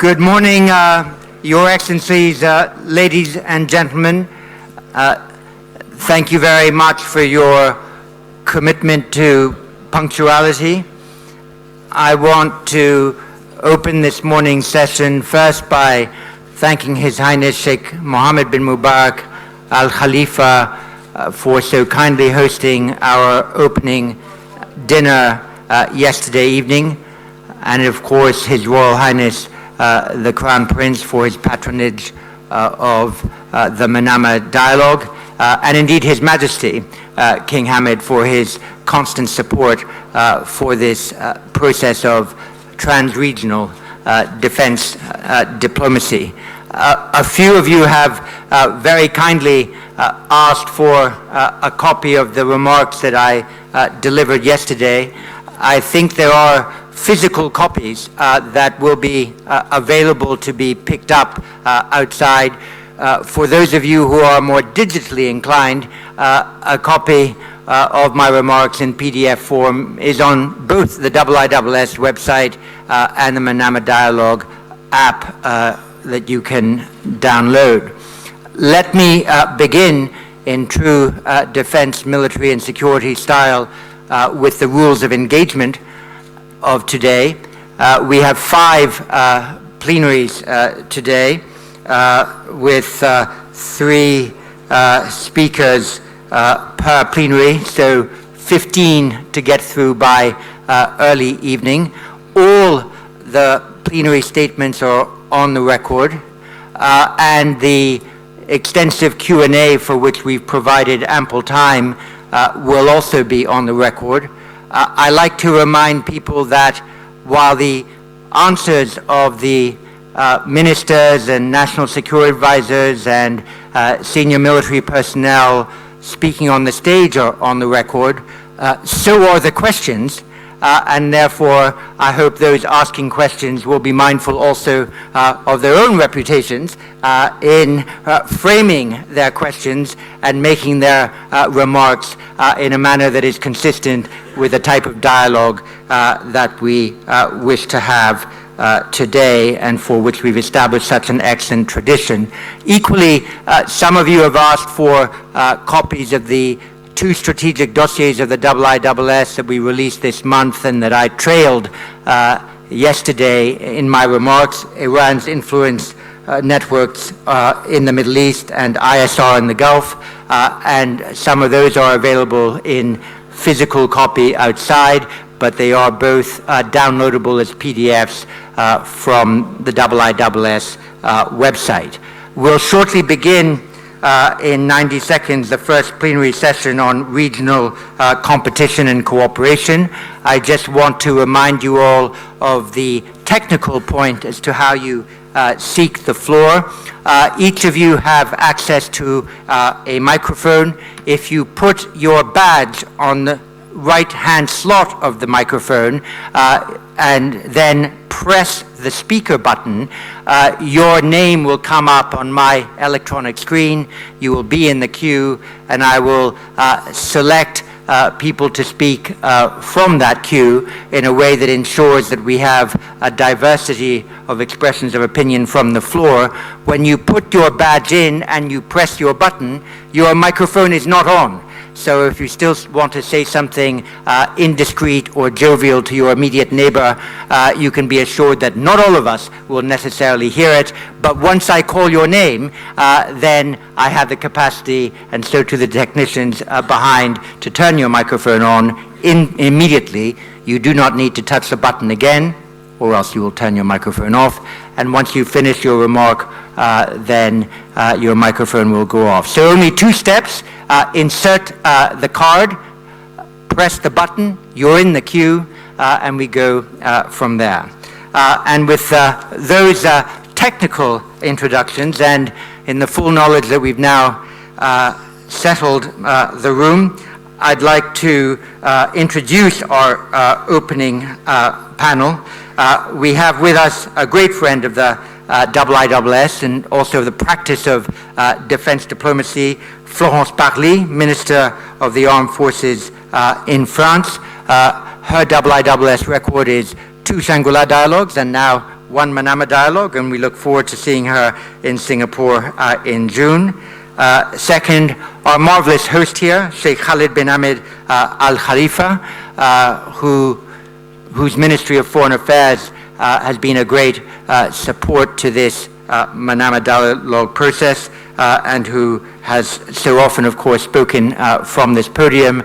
Good morning, Your Excellencies, ladies and gentlemen. Thank you very much for your commitment to punctuality. I want to open this morning's session first by thanking His Highness Sheikh Mohammed bin Mubarak Al Khalifa for so kindly hosting our opening dinner yesterday evening, and of course His Royal Highness the Crown Prince for his patronage of the Manama dialogue, and indeed His Majesty King Hamad for his constant support for this process of trans-regional defense diplomacy. A few of you have very kindly asked for a copy of the remarks that I delivered yesterday. I think there are physical copies that will be available to be picked up outside. For those of you who are more digitally inclined, a copy of my remarks in PDF form is on both the IISS website and the Manama Dialogue app that you can download. Let me begin in true defense, military and security style with the rules of engagement of today. We have 5 plenaries today with 3 speakers per plenary, so 15 to get through by early evening. All the plenary statements are on the record, and the extensive Q&A for which we've provided ample time will also be on the record. I like to remind people that while the answers of the ministers and national security advisors and senior military personnel speaking on the stage are on the record, so are the questions, and therefore I hope those asking questions will be mindful also of their own reputations in framing their questions and making their remarks in a manner that is consistent with the type of dialogue that we wish to have today, and for which we've established such an excellent tradition. Equally, some of you have asked for copies of the 2 strategic dossiers of the IISS that we released this month and that I trailed yesterday in my remarks: Iran's influence networks in the Middle East and ISR in the Gulf, and some of those are available in physical copy outside, but they are both downloadable as PDFs from the IISS website. We'll shortly begin in 90 seconds the first plenary session on regional competition and cooperation. I just want to remind you all of the technical point as to how you seek the floor. Each of you have access to a microphone. If you put your badge on the right-hand slot of the microphone and then press the speaker button, your name will come up on my electronic screen. You will be in the queue, and I will select people to speak from that queue in a way that ensures that we have a diversity of expressions of opinion from the floor. When you put your badge in and you press your button, your microphone is not on. So if you still want to say something indiscreet or jovial to your immediate neighbor, you can be assured that not all of us will necessarily hear it. But once I call your name, then I have the capacity, and so do the technicians behind, to turn your microphone on immediately. You do not need to touch the button again, or else you will turn your microphone off. And once you finish your remark, then your microphone will go off. So only 2 steps. Insert the card, press the button, you're in the queue, and we go from there. And with those technical introductions, and in the full knowledge that we've now settled the room, I'd like to introduce our opening panel. We have with us a great friend of the IISS and also of the practice of defense diplomacy, Florence, Minister of the Armed Forces in France. Her IISS record is 2 Shangri-La dialogues and now One Manama Dialogue, and we look forward to seeing her in Singapore in June. Second, our marvelous host here, Sheikh Khalid bin Ahmed Al Khalifa, whose Ministry of Foreign Affairs has been a great support to this Manama Dialogue process, and who has so often, of course, spoken from this podium,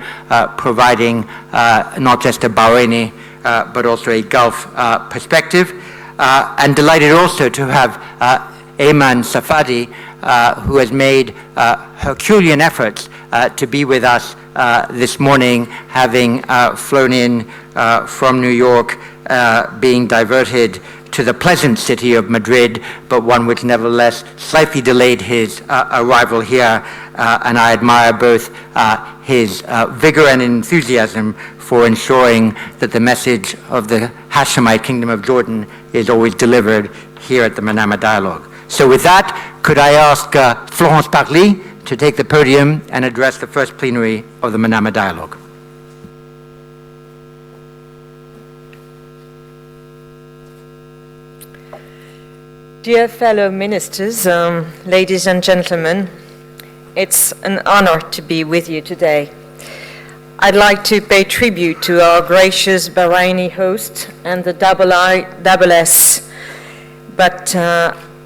providing not just a Bahraini, but also a Gulf perspective. And delighted also to have Ayman Safadi, who has made Herculean efforts to be with us this morning, having flown in from New York, being diverted to the pleasant city of Madrid, but one which nevertheless slightly delayed his arrival here. And I admire both his vigor and enthusiasm for ensuring that the message of the Hashemite Kingdom of Jordan is always delivered here at the Manama Dialogue. So with that, could I ask Florence to take the podium and address the first plenary of the Manama Dialogue. Dear fellow ministers, ladies and gentlemen, it's an honor to be with you today. I'd like to pay tribute to our gracious Bahraini host and the IISS, but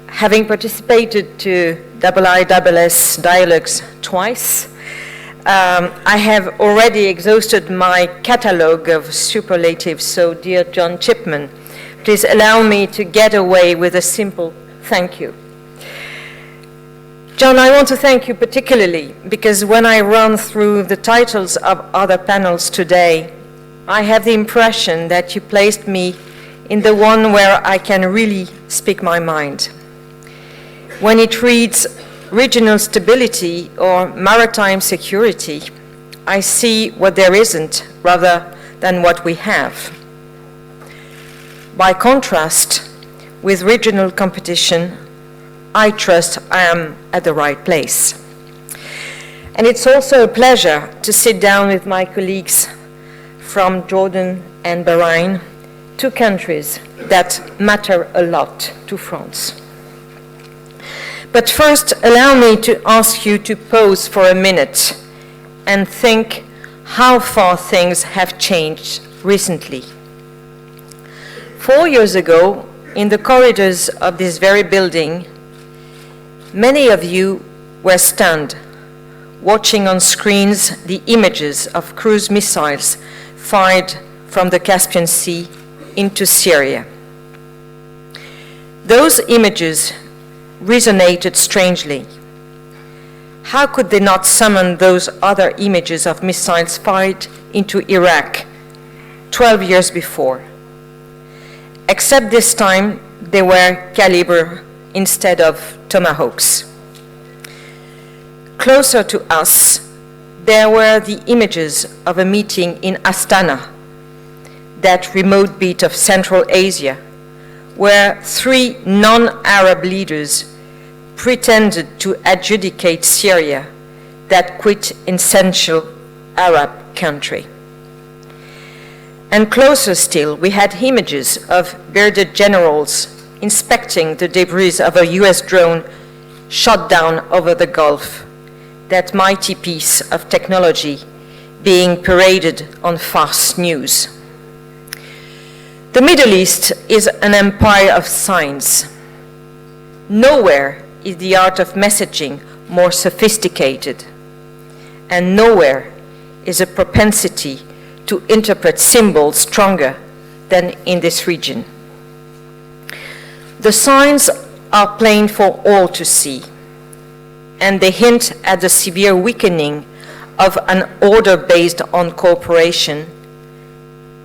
having participated to IISS dialogues twice, I have already exhausted my catalogue of superlatives, so dear John Chipman, please allow me to get away with a simple thank you. John, I want to thank you particularly because when I run through the titles of other panels today, I have the impression that you placed me in the one where I can really speak my mind. When it reads regional stability or maritime security, I see what there isn't rather than what we have. By contrast, with regional competition, I trust I am at the right place. And it's also a pleasure to sit down with my colleagues from Jordan and Bahrain, two countries that matter a lot to France. But first, allow me to ask you to pause for a minute and think how far things have changed recently. 4 years ago, in the corridors of this very building, many of you were stunned, watching on screens the images of cruise missiles fired from the Caspian Sea into Syria. Those images resonated strangely. How could they not summon those other images of missiles fired into Iraq 12 years before? Except this time, they were caliber instead of tomahawks. Closer to us, there were the images of a meeting in Astana, that remote beat of Central Asia, where 3 non-Arab leaders pretended to adjudicate Syria, that quintessential Arab country. And closer still, we had images of bearded generals inspecting the debris of a US drone shot down over the Gulf, that mighty piece of technology being paraded on Fox News. The Middle East is an empire of signs. Nowhere is the art of messaging more sophisticated, and nowhere is a propensity to interpret symbols stronger than in this region. The signs are plain for all to see, and they hint at the severe weakening of an order based on cooperation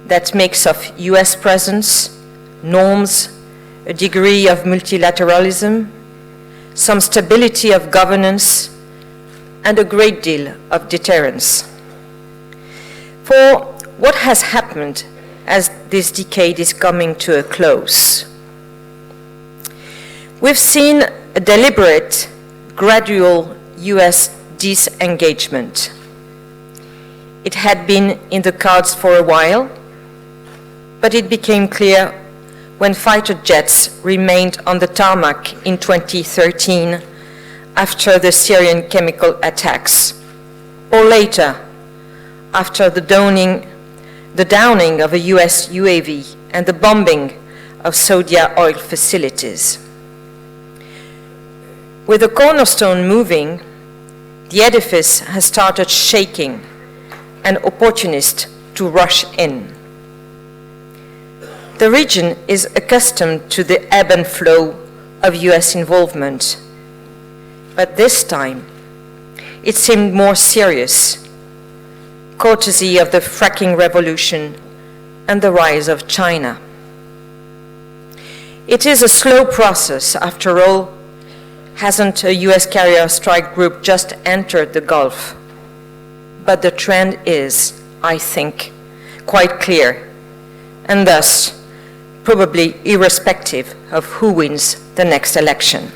that makes of US presence, norms, a degree of multilateralism, some stability of governance, and a great deal of deterrence. For what has happened as this decade is coming to a close? We've seen a deliberate, gradual US disengagement. It had been in the cards for a while, but it became clear when fighter jets remained on the tarmac in 2013 after the Syrian chemical attacks, or later, after the downing of a US UAV and the bombing of Saudi oil facilities. With the cornerstone moving, the edifice has started shaking and opportunists to rush in. The region is accustomed to the ebb and flow of US involvement, but this time it seemed more serious, courtesy of the fracking revolution and the rise of China. It is a slow process, after all. Hasn't a US carrier strike group just entered the Gulf? But the trend is, I think, quite clear, and thus probably irrespective of who wins the next election.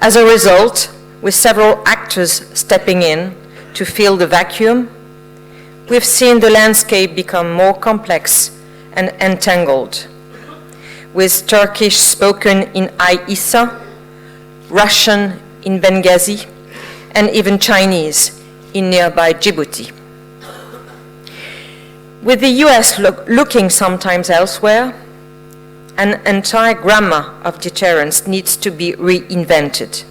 As a result, with several actors stepping in to fill the vacuum, we've seen the landscape become more complex and entangled, with Turkish spoken in IISS, Russian in Benghazi, and even Chinese in nearby Djibouti. With the US looking sometimes elsewhere, an entire grammar of deterrence needs to be reinvented.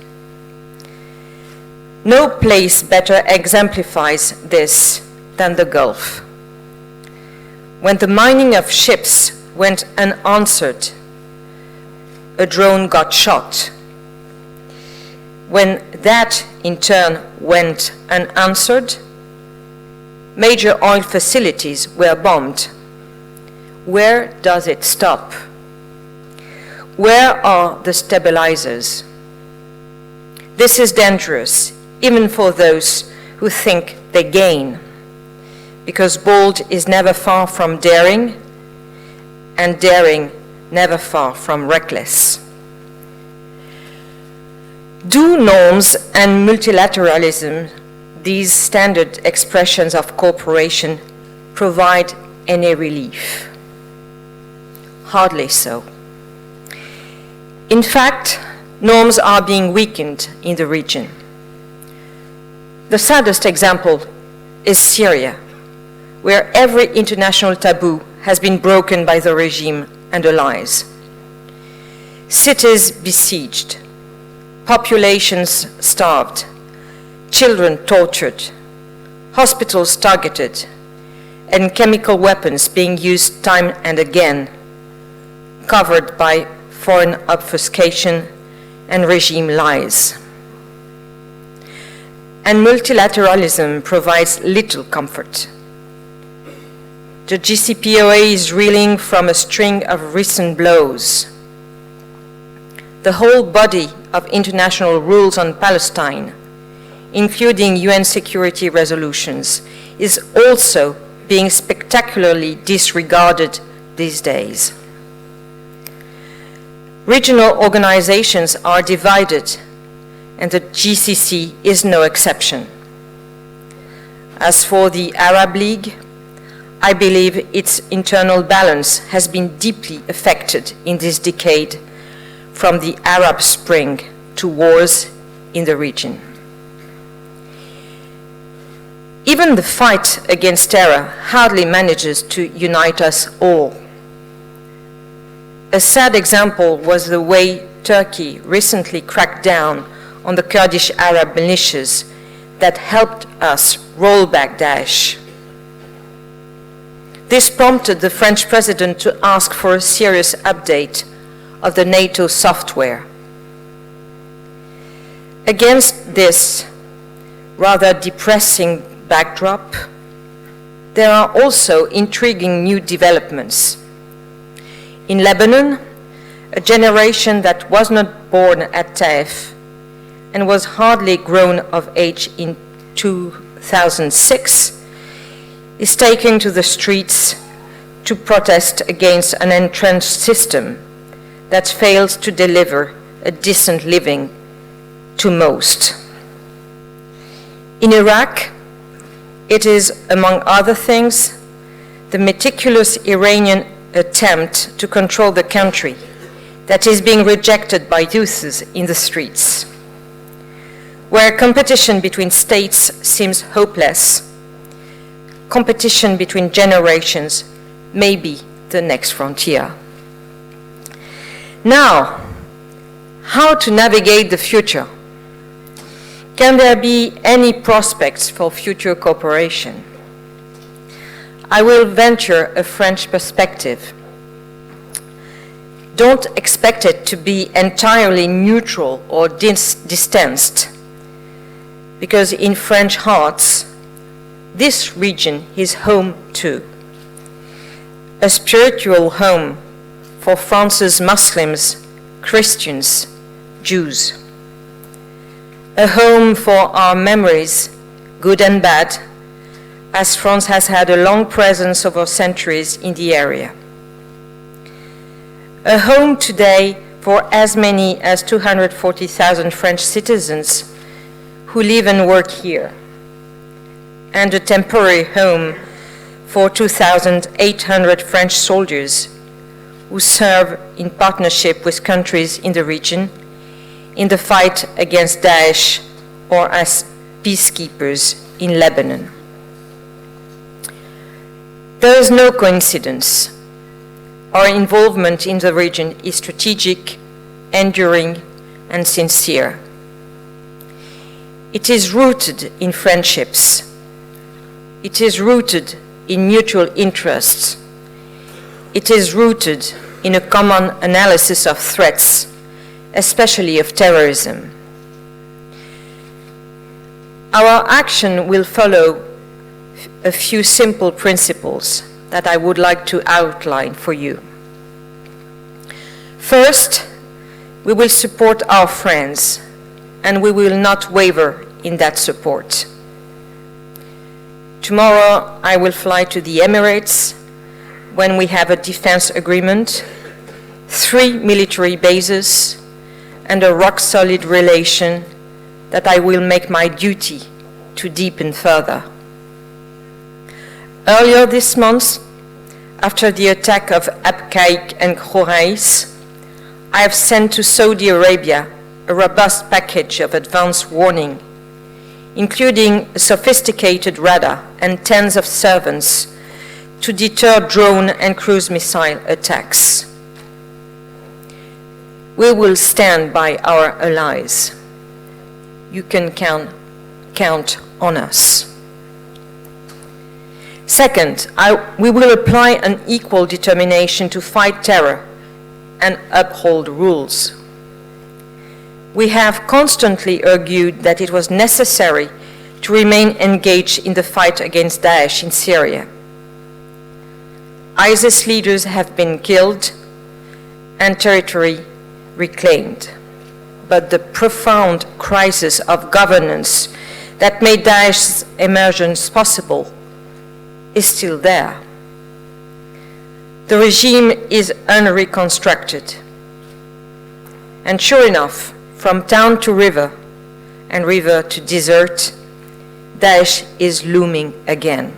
No place better exemplifies this than the Gulf. When the mining of ships went unanswered, a drone got shot. When that, in turn, went unanswered, major oil facilities were bombed. Where does it stop? Where are the stabilizers? This is dangerous, even for those who think they gain, because bold is never far from daring, and daring never far from reckless. Do norms and multilateralism, these standard expressions of cooperation, provide any relief? Hardly so. In fact, norms are being weakened in the region. The saddest example is Syria, where every international taboo has been broken by the regime and allies. Cities besieged, populations starved, children tortured, hospitals targeted, and chemical weapons being used time and again, covered by foreign obfuscation and regime lies. And multilateralism provides little comfort. The GCPOA is reeling from a string of recent blows. The whole body of international rules on Palestine, including UN security resolutions, is also being spectacularly disregarded these days. Regional organizations are divided, and the GCC is no exception. As for the Arab League, I believe its internal balance has been deeply affected in this decade, from the Arab Spring to wars in the region. Even the fight against terror hardly manages to unite us all. A sad example was the way Turkey recently cracked down on the Kurdish Arab militias that helped us roll back Daesh. This prompted the French president to ask for a serious update of the NATO software. Against this rather depressing backdrop, there are also intriguing new developments. In Lebanon, a generation that was not born at Taif and was hardly grown of age in 2006 is taking to the streets to protest against an entrenched system that fails to deliver a decent living to most. In Iraq, it is, among other things, the meticulous Iranian attempt to control the country that is being rejected by youths in the streets, where competition between states seems hopeless, competition between generations may be the next frontier. Now, how to navigate the future? Can there be any prospects for future cooperation? I will venture a French perspective. Don't expect it to be entirely neutral or distanced, because in French hearts, this region is home too. A spiritual home for France's Muslims, Christians, Jews. A home for our memories, good and bad, as France has had a long presence over centuries in the area. A home today for as many as 240,000 French citizens who live and work here, and a temporary home for 2,800 French soldiers who serve in partnership with countries in the region in the fight against Daesh or as peacekeepers in Lebanon. There is no coincidence. Our involvement in the region is strategic, enduring, and sincere. It is rooted in friendships. It is rooted in mutual interests. It is rooted in a common analysis of threats, especially of terrorism. Our action will follow a few simple principles that I would like to outline for you. First, we will support our friends, and we will not waver in that support. Tomorrow, I will fly to the Emirates when we have a defense agreement, 3 military bases, and a rock-solid relation that I will make my duty to deepen further. Earlier this month, after the attack of Abqaiq and Khorais, I have sent to Saudi Arabia a robust package of advance warning, including a sophisticated radar and tens of servants to deter drone and cruise missile attacks. We will stand by our allies. You can count on us. Second, we will apply an equal determination to fight terror and uphold rules. We have constantly argued that it was necessary to remain engaged in the fight against Daesh in Syria. ISIS leaders have been killed and territory reclaimed, but the profound crisis of governance that made Daesh's emergence possible is still there. The regime is unreconstructed. And sure enough, from town to river and river to desert, Daesh is looming again.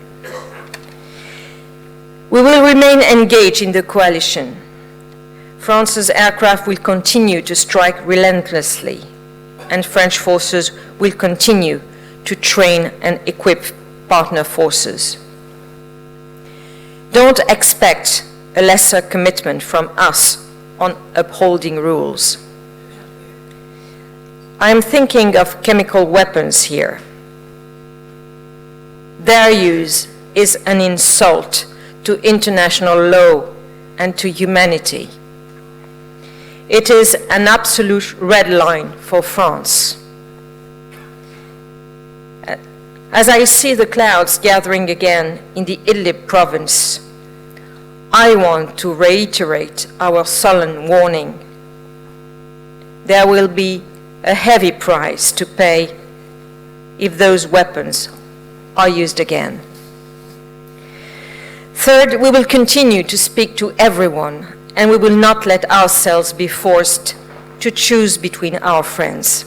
We will remain engaged in the coalition. France's aircraft will continue to strike relentlessly, and French forces will continue to train and equip partner forces. Don't expect a lesser commitment from us on upholding rules. I'm thinking of chemical weapons here. Their use is an insult to international law and to humanity. It is an absolute red line for France. As I see the clouds gathering again in the Idlib province, I want to reiterate our sullen warning. There will be a heavy price to pay if those weapons are used again. Third, we will continue to speak to everyone, and we will not let ourselves be forced to choose between our friends.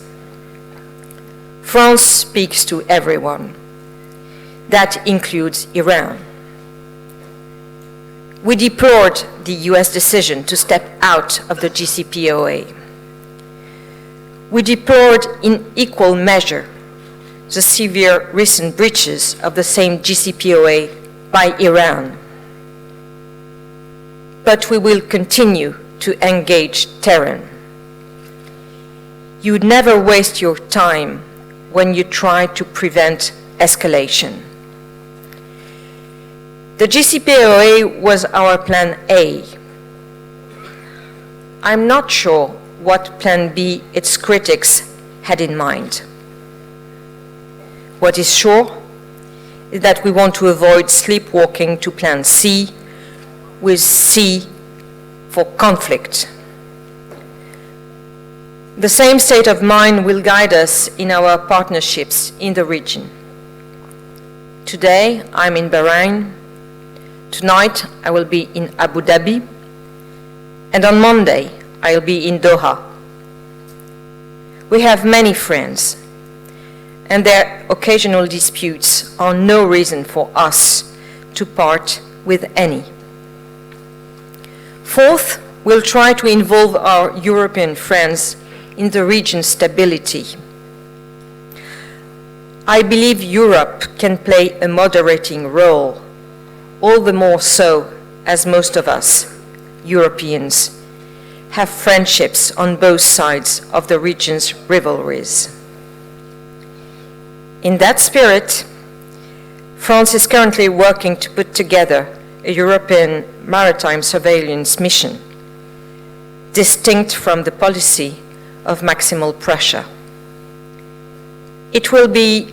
France speaks to everyone. That includes Iran. We deplored the US decision to step out of the JCPOA. We deplored in equal measure the severe recent breaches of the same JCPOA by Iran. But we will continue to engage Tehran. You would never waste your time when you try to prevent escalation. The JCPOA was our plan A. I'm not sure what plan B its critics had in mind. What is sure is that we want to avoid sleepwalking to plan C, with C for conflict. The same state of mind will guide us in our partnerships in the region. Today, I'm in Bahrain. Tonight, I will be in Abu Dhabi. And on Monday, I'll be in Doha. We have many friends, and their occasional disputes are no reason for us to part with any. Fourth, we'll try to involve our European friends in the region's stability. I believe Europe can play a moderating role, all the more so as most of us, Europeans, have friendships on both sides of the region's rivalries. In that spirit, France is currently working to put together a European maritime surveillance mission, distinct from the policy of maximal pressure. It will be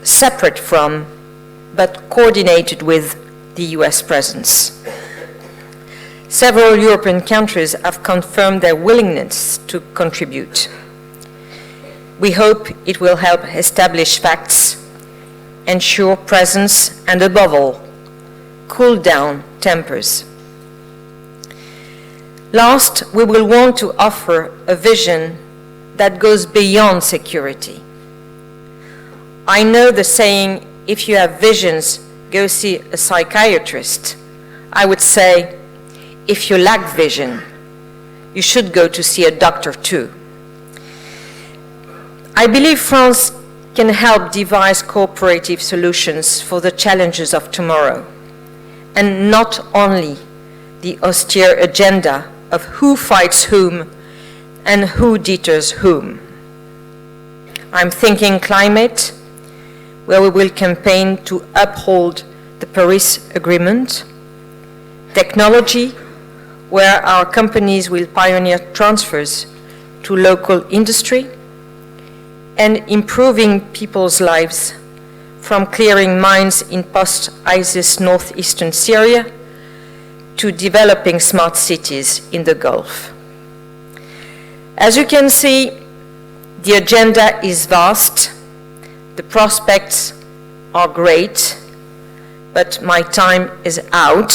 separate from, but coordinated with, the US presence. Several European countries have confirmed their willingness to contribute. We hope it will help establish facts, ensure presence, and above all, cool down tempers. Last, we will want to offer a vision that goes beyond security. I know the saying, if you have visions, go see a psychiatrist. I would say, if you lack vision, you should go to see a doctor too. I believe France can help devise cooperative solutions for the challenges of tomorrow, and not only the austere agenda of who fights whom and who deters whom. I'm thinking climate, where we will campaign to uphold the Paris Agreement, technology, where our companies will pioneer transfers to local industry, and improving people's lives, from clearing mines in post-ISIS northeastern Syria to developing smart cities in the Gulf. As you can see, the agenda is vast, the prospects are great, but my time is out.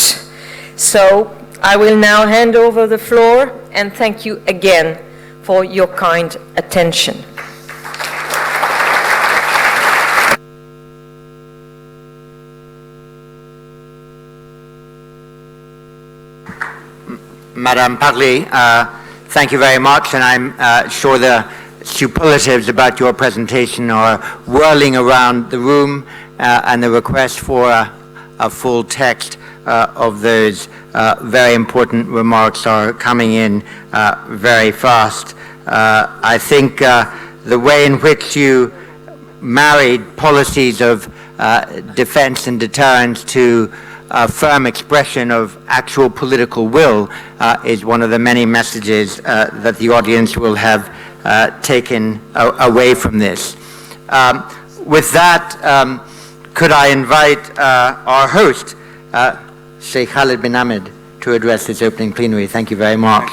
So I will now hand over the floor and thank you again for your kind attention. Madame Parly, thank you very much, and I'm sure the superlatives about your presentation are whirling around the room, and the request for a full text of those very important remarks are coming in very fast. I think the way in which you married policies of defense and deterrence to a firm expression of actual political will is one of the many messages that the audience will have taken away from this. With that, could I invite our host, Sheikh Khalid bin Ahmed, to address this opening plenary. Thank you very much.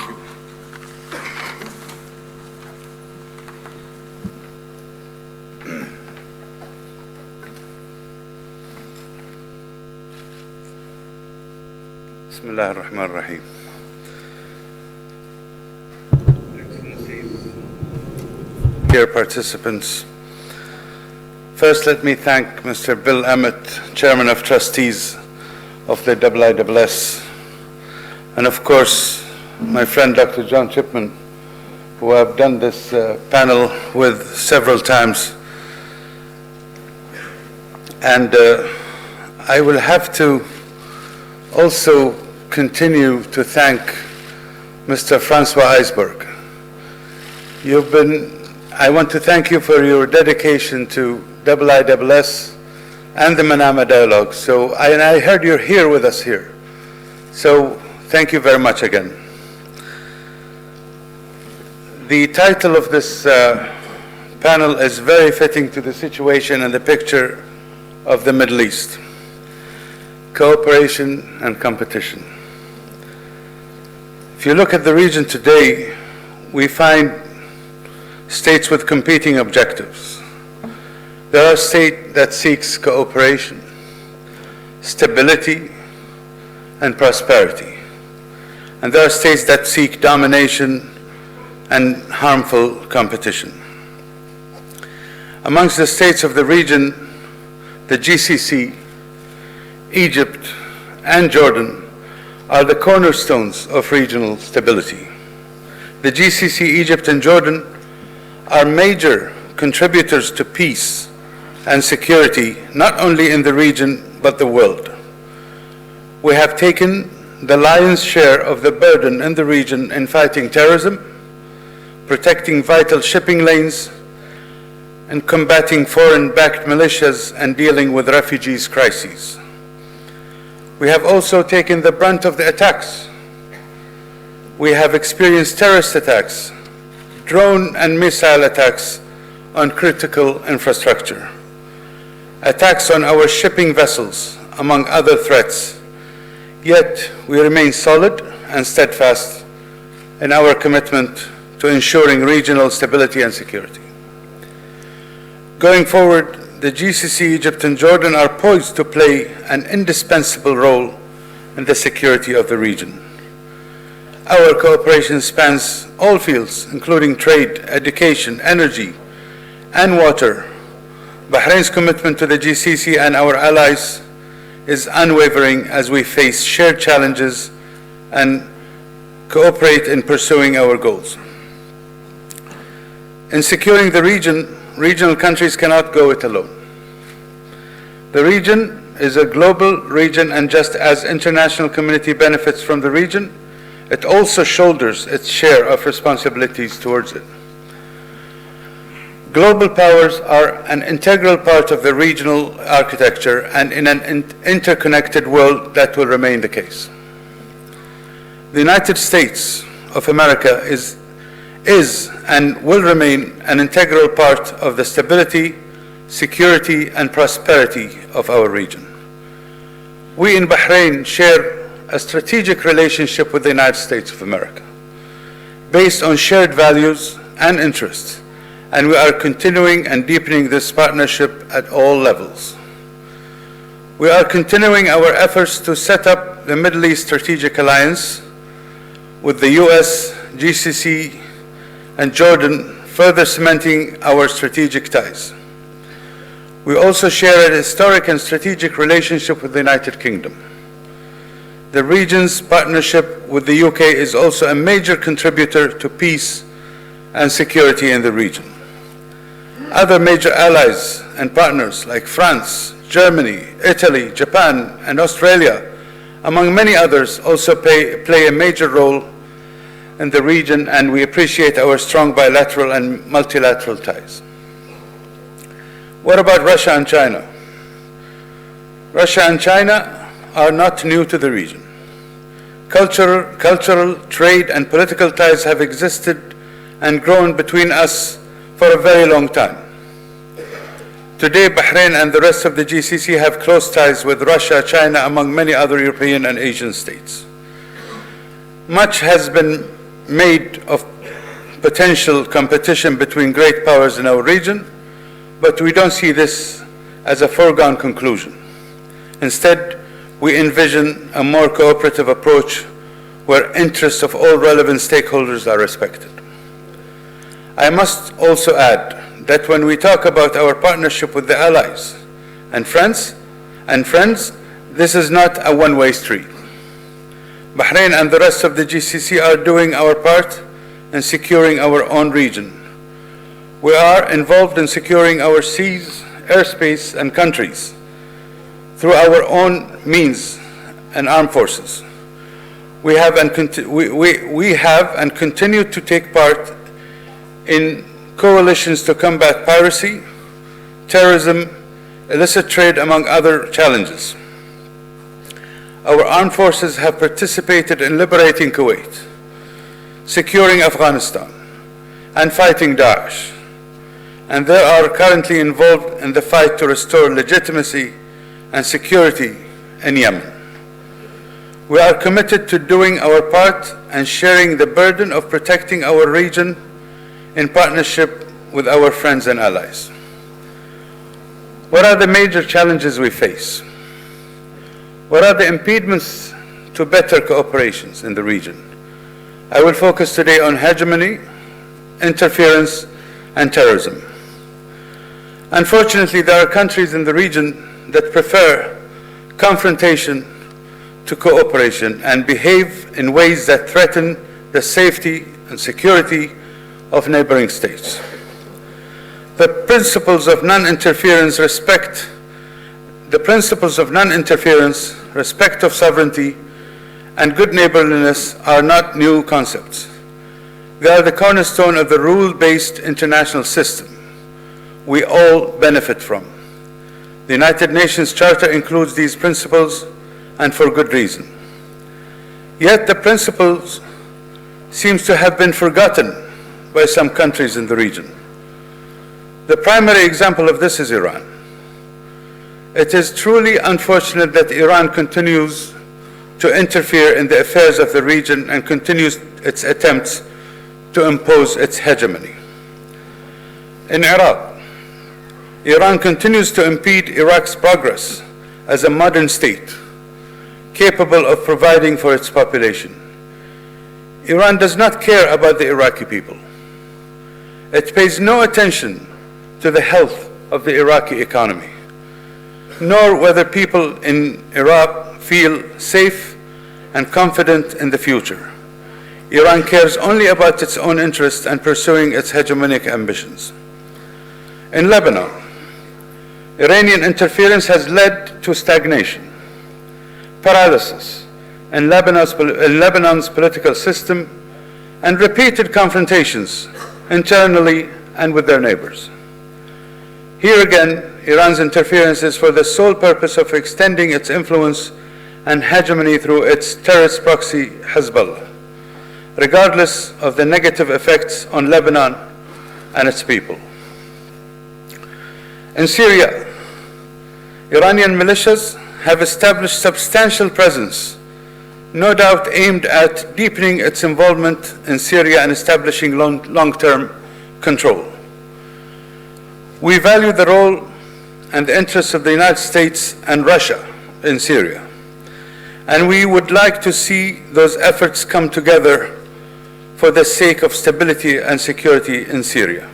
Bismillah ar-Rahman ar-Rahim. Excellencies, dear participants, first let me thank Mr. Bill Emmett, Chairman of Trustees of the IISS, and of course, my friend Dr. John Chipman, who I've done this panel with several times. And I will have to also continue to thank Mr. Francois Eisberg. I want to thank you for your dedication to IISS and the Manama dialogue. And I heard you're here with us here. So thank you very much again. The title of this panel is very fitting to the situation and the picture of the Middle East: cooperation and competition. If you look at the region today, we find states with competing objectives. There are states that seeks cooperation, stability, and prosperity. And there are states that seek domination and harmful competition. Amongst the states of the region, the GCC, Egypt, and Jordan are the cornerstones of regional stability. The GCC, Egypt, and Jordan are major contributors to peace and security, not only in the region, but the world. We have taken the lion's share of the burden in the region in fighting terrorism, protecting vital shipping lanes, and combating foreign-backed militias and dealing with refugees crises. We have also taken the brunt of the attacks. We have experienced terrorist attacks, drone and missile attacks on critical infrastructure, attacks on our shipping vessels, among other threats. Yet we remain solid and steadfast in our commitment to ensuring regional stability and security. Going forward, the GCC, Egypt, and Jordan are poised to play an indispensable role in the security of the region. Our cooperation spans all fields, including trade, education, energy, and water. Bahrain's commitment to the GCC and our allies is unwavering as we face shared challenges and cooperate in pursuing our goals. In securing the region, regional countries cannot go it alone. The region is a global region, and just as international community benefits from the region, it also shoulders its share of responsibilities towards it. Global powers are an integral part of the regional architecture, and in an interconnected world that will remain the case. The United States of America is and will remain an integral part of the stability, security, and prosperity of our region. We in Bahrain share a strategic relationship with the United States of America based on shared values and interests, and we are continuing and deepening this partnership at all levels. We are continuing our efforts to set up the Middle East Strategic Alliance with the US, GCC, and Jordan, further cementing our strategic ties. We also share a historic and strategic relationship with the United Kingdom. The region's partnership with the UK is also a major contributor to peace and security in the region. Other major allies and partners like France, Germany, Italy, Japan, and Australia, among many others, also play a major role in the region, and we appreciate our strong bilateral and multilateral ties. What about Russia and China? Russia and China are not new to the region. Cultural, trade, and political ties have existed and grown between us for a very long time. Today, Bahrain and the rest of the GCC have close ties with Russia, China, among many other European and Asian states. Much has been made of potential competition between great powers in our region, but we don't see this as a foregone conclusion. Instead, we envision a more cooperative approach where interests of all relevant stakeholders are respected. I must also add that when we talk about our partnership with the allies and friends, this is not a one-way street. Bahrain and the rest of the GCC are doing our part in securing our own region. We are involved in securing our seas, airspace, and countries through our own means and armed forces. We have and continue to take part in coalitions to combat piracy, terrorism, illicit trade, among other challenges. Our armed forces have participated in liberating Kuwait, securing Afghanistan, and fighting Daesh, and they are currently involved in the fight to restore legitimacy and security in Yemen. We are committed to doing our part and sharing the burden of protecting our region in partnership with our friends and allies. What are the major challenges we face? What are the impediments to better cooperations in the region? I will focus today on hegemony, interference, and terrorism. Unfortunately, there are countries in the region that prefer confrontation to cooperation and behave in ways that threaten the safety and security of neighboring states. The principles of non-interference, respect of sovereignty, and good neighborliness are not new concepts. They are the cornerstone of the rule-based international system we all benefit from. The United Nations Charter includes these principles, and for good reason. Yet the principles seem to have been forgotten by some countries in the region. The primary example of this is Iran. It is truly unfortunate that Iran continues to interfere in the affairs of the region and continues its attempts to impose its hegemony. In Iraq, Iran continues to impede Iraq's progress as a modern state, capable of providing for its population. Iran does not care about the Iraqi people. It pays no attention to the health of the Iraqi economy, nor whether people in Iraq feel safe and confident in the future. Iran cares only about its own interests and pursuing its hegemonic ambitions. In Lebanon, Iranian interference has led to stagnation, paralysis in Lebanon's political system, and repeated confrontations internally and with their neighbors. Here again, Iran's interference is for the sole purpose of extending its influence and hegemony through its terrorist proxy Hezbollah, regardless of the negative effects on Lebanon and its people. In Syria, Iranian militias have established substantial presence, no doubt aimed at deepening its involvement in Syria and establishing long-term control. We value the role and the interests of the United States and Russia in Syria, and we would like to see those efforts come together for the sake of stability and security in Syria.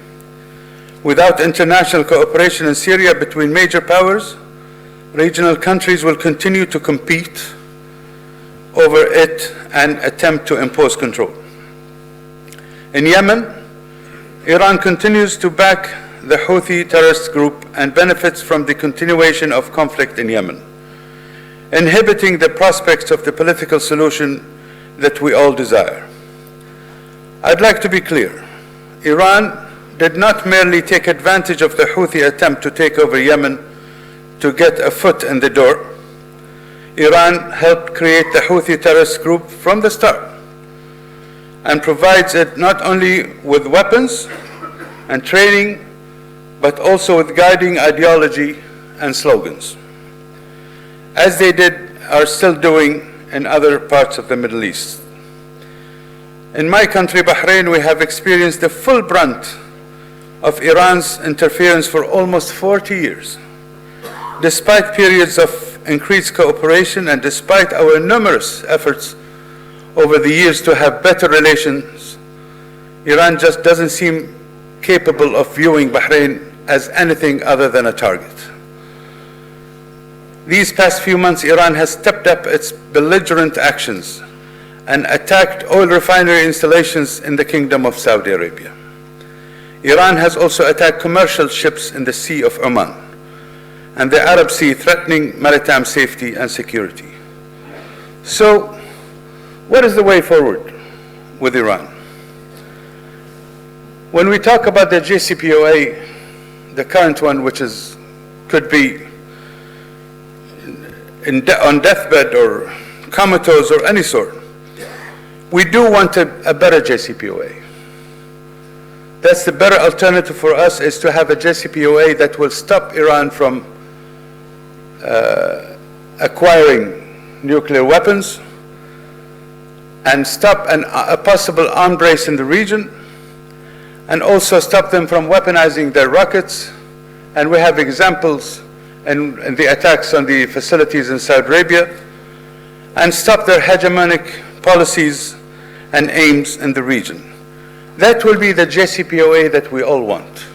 Without international cooperation in Syria between major powers, regional countries will continue to compete over it and attempt to impose control. In Yemen, Iran continues to back the Houthi terrorist group and benefits from the continuation of conflict in Yemen, inhibiting the prospects of the political solution that we all desire. I'd like to be clear. Iran did not merely take advantage of the Houthi attempt to take over Yemen to get a foot in the door. Iran helped create the Houthi terrorist group from the start and provides it not only with weapons and training, but also with guiding ideology and slogans, as they are still doing in other parts of the Middle East. In my country, Bahrain, we have experienced the full brunt of Iran's interference for almost 40 years. Despite periods of increased cooperation and despite our numerous efforts over the years to have better relations, Iran just doesn't seem capable of viewing Bahrain as anything other than a target. These past few months, Iran has stepped up its belligerent actions and attacked oil refinery installations in the Kingdom of Saudi Arabia. Iran has also attacked commercial ships in the Sea of Oman and the Arab Sea, threatening maritime safety and security. So, what is the way forward with Iran? When we talk about the JCPOA, the current one, which could be on deathbed or comatose or any sort, we do want a better JCPOA. That's the better alternative for us, is to have a JCPOA that will stop Iran from acquiring nuclear weapons and stop a possible arms race in the region, and also stop them from weaponizing their rockets. And we have examples in the attacks on the facilities in Saudi Arabia, and stop their hegemonic policies and aims in the region. That will be the JCPOA that we all want.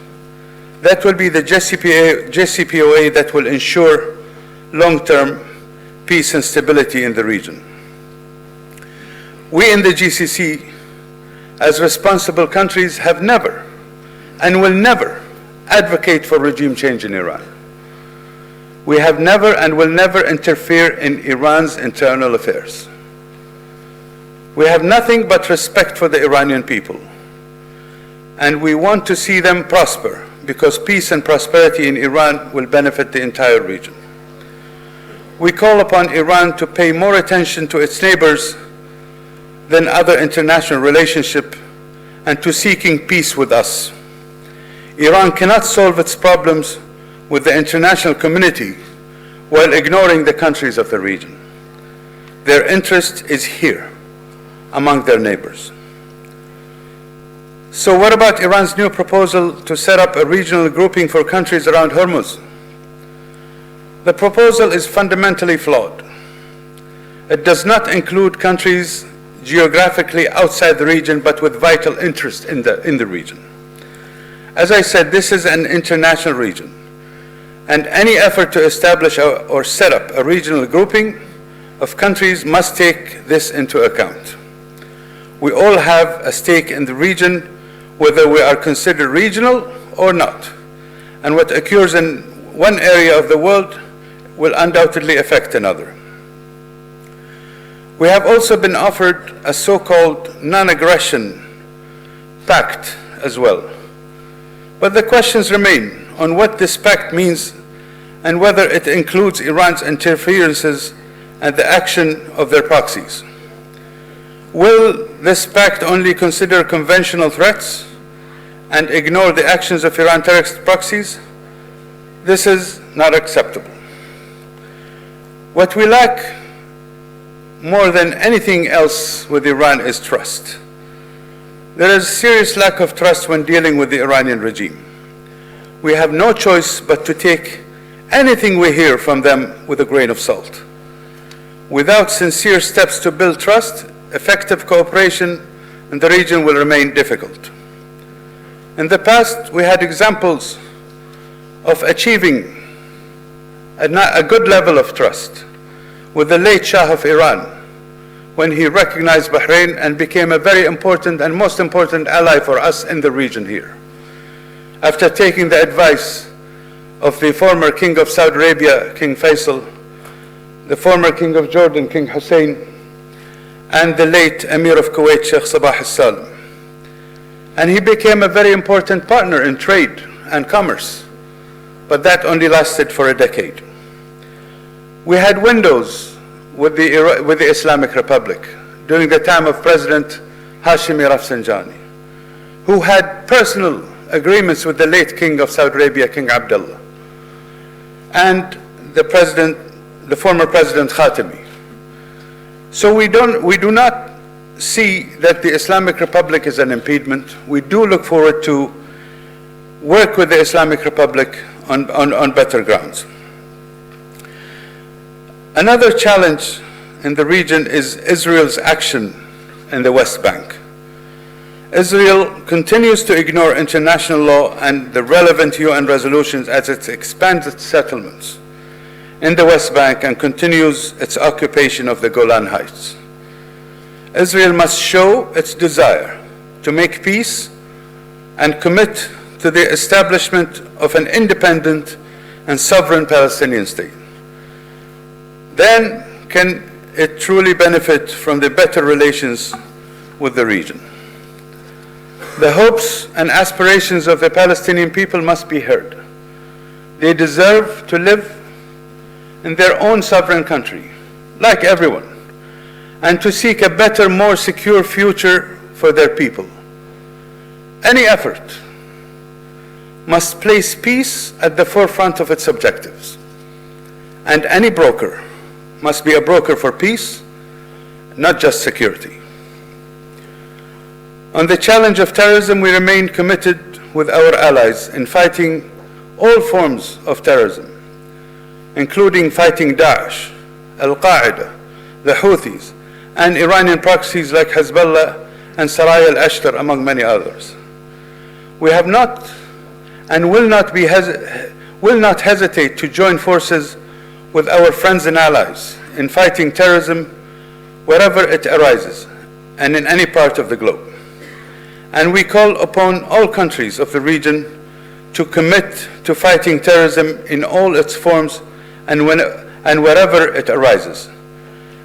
That will be the JCPOA that will ensure long-term peace and stability in the region. We in the GCC, as responsible countries, have never and will never advocate for regime change in Iran. We have never and will never interfere in Iran's internal affairs. We have nothing but respect for the Iranian people, and we want to see them prosper, because peace and prosperity in Iran will benefit the entire region. We call upon Iran to pay more attention to its neighbors than other international relationships, and to seeking peace with us. Iran cannot solve its problems with the international community while ignoring the countries of the region. Their interest is here, among their neighbors. So what about Iran's new proposal to set up a regional grouping for countries around Hormuz? The proposal is fundamentally flawed. It does not include countries geographically outside the region, but with vital interest in the region. As I said, this is an international region, and any effort to establish or set up a regional grouping of countries must take this into account. We all have a stake in the region, whether we are considered regional or not, and what occurs in one area of the world will undoubtedly affect another. We have also been offered a so-called non-aggression pact as well. But the questions remain on what this pact means and whether it includes Iran's interferences and the action of their proxies. Will this pact only consider conventional threats and ignore the actions of Iran terrorist proxies? This is not acceptable. What we lack more than anything else with Iran is trust. There is a serious lack of trust when dealing with the Iranian regime. We have no choice but to take anything we hear from them with a grain of salt. Without sincere steps to build trust, effective cooperation in the region will remain difficult. In the past, we had examples of achieving a good level of trust with the late Shah of Iran, when he recognized Bahrain and became a very important and most important ally for us in the region here. After taking the advice of the former King of Saudi Arabia, King Faisal, the former King of Jordan, King Hussein, and the late Emir of Kuwait, Sheikh Sabah al-Salam. And he became a very important partner in trade and commerce, but that only lasted for a decade. We had windows with the Islamic Republic during the time of President Hashemi Rafsanjani, who had personal agreements with the late King of Saudi Arabia, King Abdullah, and the former President Khatami. So we do not see that the Islamic Republic is an impediment. We do look forward to work with the Islamic Republic on better grounds. Another challenge in the region is Israel's action in the West Bank. Israel continues to ignore international law and the relevant UN resolutions as it expands its settlements in the West Bank and continues its occupation of the Golan Heights. Israel must show its desire to make peace and commit to the establishment of an independent and sovereign Palestinian state. Then can it truly benefit from the better relations with the region. The hopes and aspirations of the Palestinian people must be heard. They deserve to live in their own sovereign country, like everyone, and to seek a better, more secure future for their people. Any effort must place peace at the forefront of its objectives, and any broker must be a broker for peace, not just security. On the challenge of terrorism, we remain committed with our allies in fighting all forms of terrorism, including fighting Daesh, Al-Qaeda, the Houthis, and Iranian proxies like Hezbollah and Saraya al-Ashtar, among many others. We have not and will not hesitate to join forces with our friends and allies in fighting terrorism wherever it arises and in any part of the globe. And we call upon all countries of the region to commit to fighting terrorism in all its forms and wherever it arises,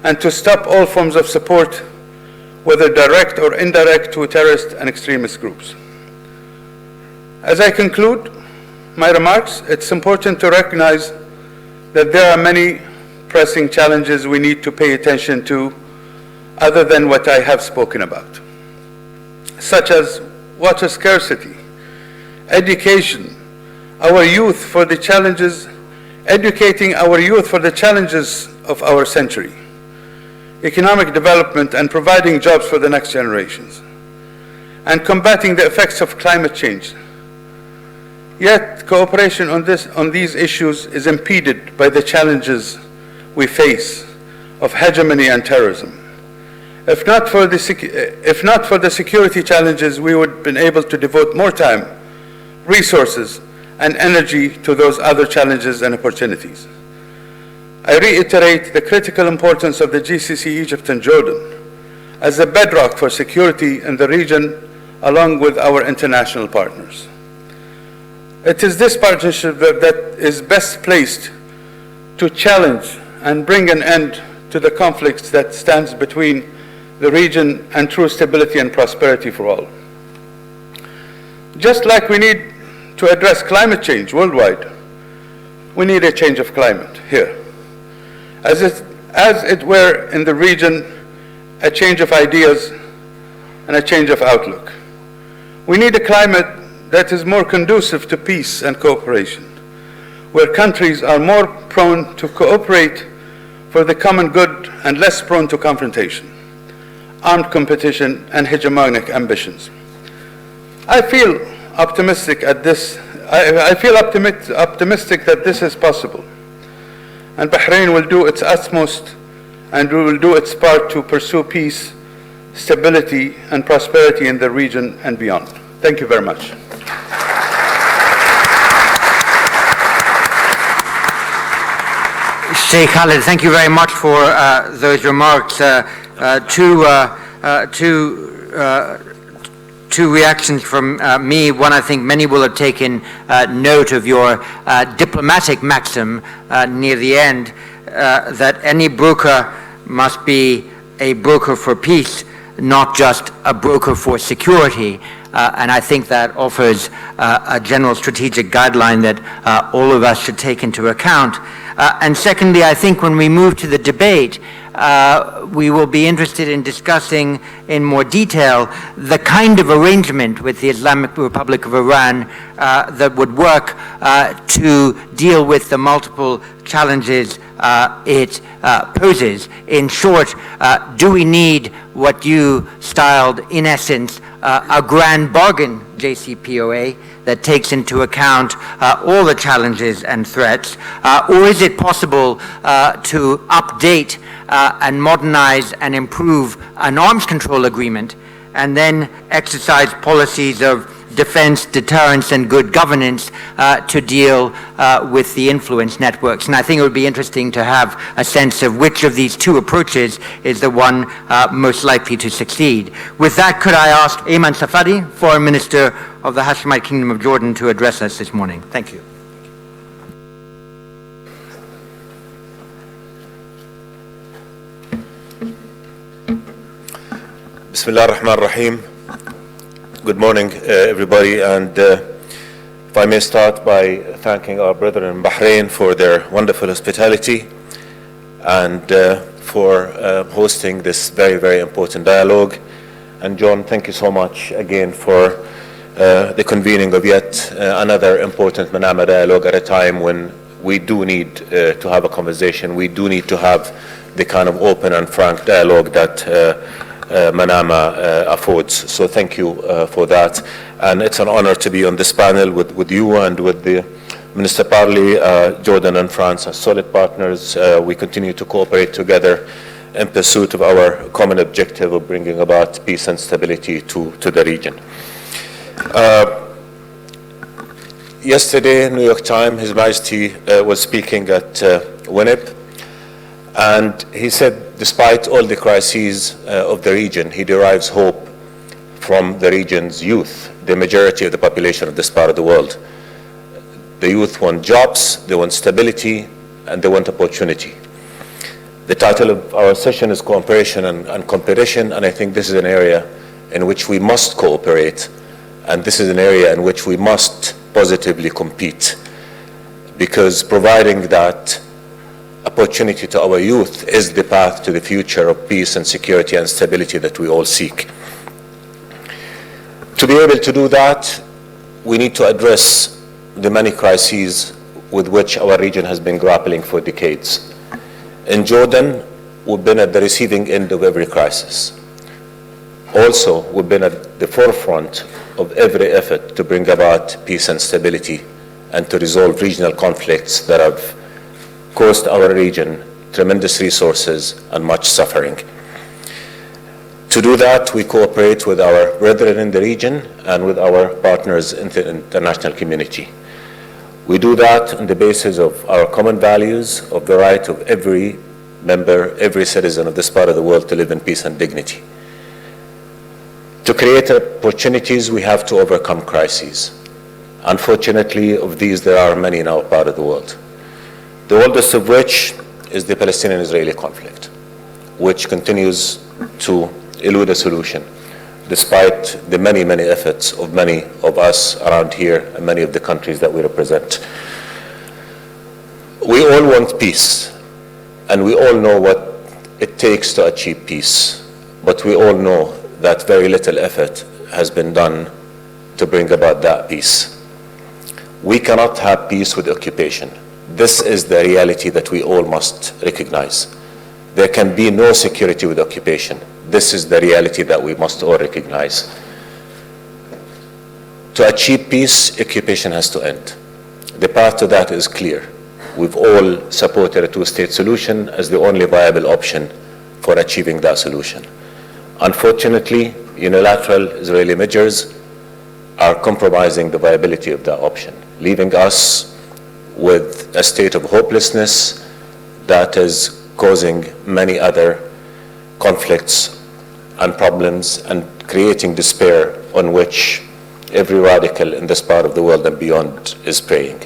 and to stop all forms of support, whether direct or indirect, to terrorist and extremist groups. As I conclude my remarks, it's important to recognize that there are many pressing challenges we need to pay attention to other than what I have spoken about, such as water scarcity, education, our youth for the challenges, educating our youth for the challenges of our century, economic development and providing jobs for the next generations, and combating the effects of climate change. Yet cooperation on these issues is impeded by the challenges we face of hegemony and terrorism. If not for the security challenges, we would have been able to devote more time, resources, and energy to those other challenges and opportunities. I reiterate the critical importance of the GCC, Egypt, and Jordan as a bedrock for security in the region, along with our international partners. It is this partnership that is best placed to challenge and bring an end to the conflicts that stands between the region and true stability and prosperity for all. Just like we need to address climate change worldwide, we need a change of climate here. As it were in the region, a change of ideas and a change of outlook. We need a climate that is more conducive to peace and cooperation, where countries are more prone to cooperate for the common good and less prone to confrontation, armed competition, and hegemonic ambitions. I feel optimistic that this is possible, and Bahrain will do its utmost and will do its part to pursue peace, stability, and prosperity in the region and beyond. Thank you very much. Sheikh Khalid, thank you very much for those remarks. Two reactions from me. One, I think many will have taken note of your diplomatic maxim near the end, that any broker must be a broker for peace, not just a broker for security. And I think that offers a general strategic guideline that all of us should take into account. And secondly, I think when we move to the debate, we will be interested in discussing in more detail the kind of arrangement with the Islamic Republic of Iran that would work to deal with the multiple challenges it poses. In short, do we need what you styled, in essence, a grand bargain JCPOA that takes into account all the challenges and threats, or is it possible to update and modernize and improve an arms control agreement and then exercise policies of defense, deterrence, and good governance to deal with the influence networks. And I think it would be interesting to have a sense of which of these two approaches is the one most likely to succeed. With that, could I ask Ayman Safadi, Foreign Minister of the Hashemite Kingdom of Jordan, to address us this morning. Thank you. Bismillah ar-Rahman ar-Rahim. Good morning, everybody, and if I may start by thanking our brethren in Bahrain for their wonderful hospitality and for hosting this very, very important dialogue. And John, thank you so much again for the convening of yet another important Manama dialogue at a time when we do need to have a conversation. We do need to have the kind of open and frank dialogue that Manama affords. So thank you for that. And it's an honor to be on this panel with you and with the Minister Parley. Jordan and France are solid partners. We continue to cooperate together in pursuit of our common objective of bringing about peace and stability to the region. Yesterday, New York Times, His Majesty was speaking at WNIP, and he said, despite all the crises of the region, he derives hope from the region's youth, the majority of the population of this part of the world. The youth want jobs, they want stability, and they want opportunity. The title of our session is Cooperation and Competition, and I think this is an area in which we must cooperate, and this is an area in which we must positively compete, because providing that opportunity to our youth is the path to the future of peace and security and stability that we all seek. To be able to do that, we need to address the many crises with which our region has been grappling for decades. In Jordan, we've been at the receiving end of every crisis. Also, we've been at the forefront of every effort to bring about peace and stability and to resolve regional conflicts that have cost our region tremendous resources and much suffering. To do that, we cooperate with our brethren in the region and with our partners in the international community. We do that on the basis of our common values, of the right of every member, every citizen of this part of the world to live in peace and dignity. To create opportunities, we have to overcome crises. Unfortunately, of these, there are many in our part of the world. The oldest of which is the Palestinian-Israeli conflict, which continues to elude a solution, despite the many, many efforts of many of us around here and many of the countries that we represent. We all want peace, and we all know what it takes to achieve peace, but we all know that very little effort has been done to bring about that peace. We cannot have peace with occupation. This is the reality that we all must recognize. There can be no security with occupation. This is the reality that we must all recognize. To achieve peace, occupation has to end. The path to that is clear. We've all supported a two-state solution as the only viable option for achieving that solution. Unfortunately, unilateral Israeli measures are compromising the viability of that option, leaving us with a state of hopelessness that is causing many other conflicts and problems and creating despair on which every radical in this part of the world and beyond is preying.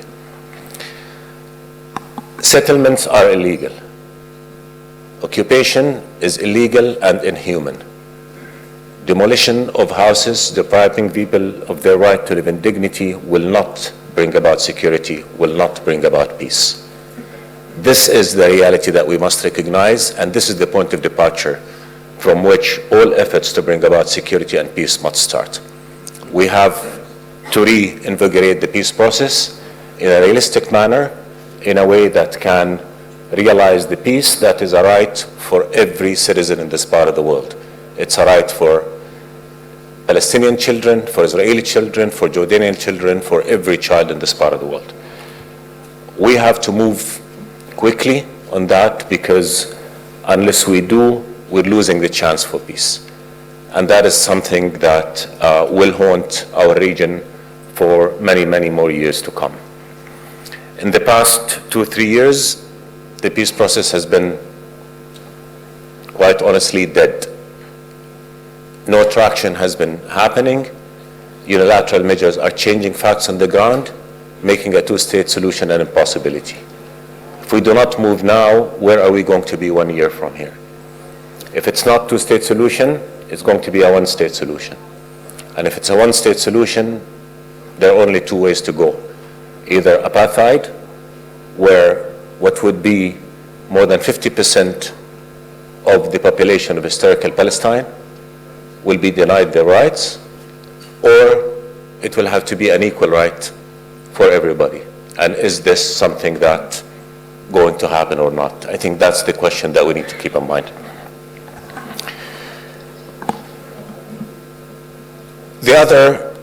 Settlements are illegal. Occupation is illegal and inhuman. Demolition of houses depriving people of their right to live in dignity will not bring about security, will not bring about peace. This is the reality that we must recognize, and this is the point of departure from which all efforts to bring about security and peace must start. We have to reinvigorate the peace process in a realistic manner, in a way that can realize the peace that is a right for every citizen in this part of the world. It's a right for Palestinian children, for Israeli children, for Jordanian children, for every child in this part of the world. We have to move quickly on that, because unless we do, we're losing the chance for peace. And that is something that will haunt our region for many, many more years to come. In the past 2-3 years, the peace process has been, quite honestly, dead. No traction has been happening. Unilateral measures are changing facts on the ground, making a two-state solution an impossibility. If we do not move now, where are we going to be 1 year from here? If it's not two-state solution, it's going to be a one-state solution. And if it's a one-state solution, there are only two ways to go. Either apartheid, where what would be more than 50% of the population of historical Palestine will be denied their rights, or it will have to be an equal right for everybody. And is this something that's going to happen or not? I think that's the question that we need to keep in mind. The other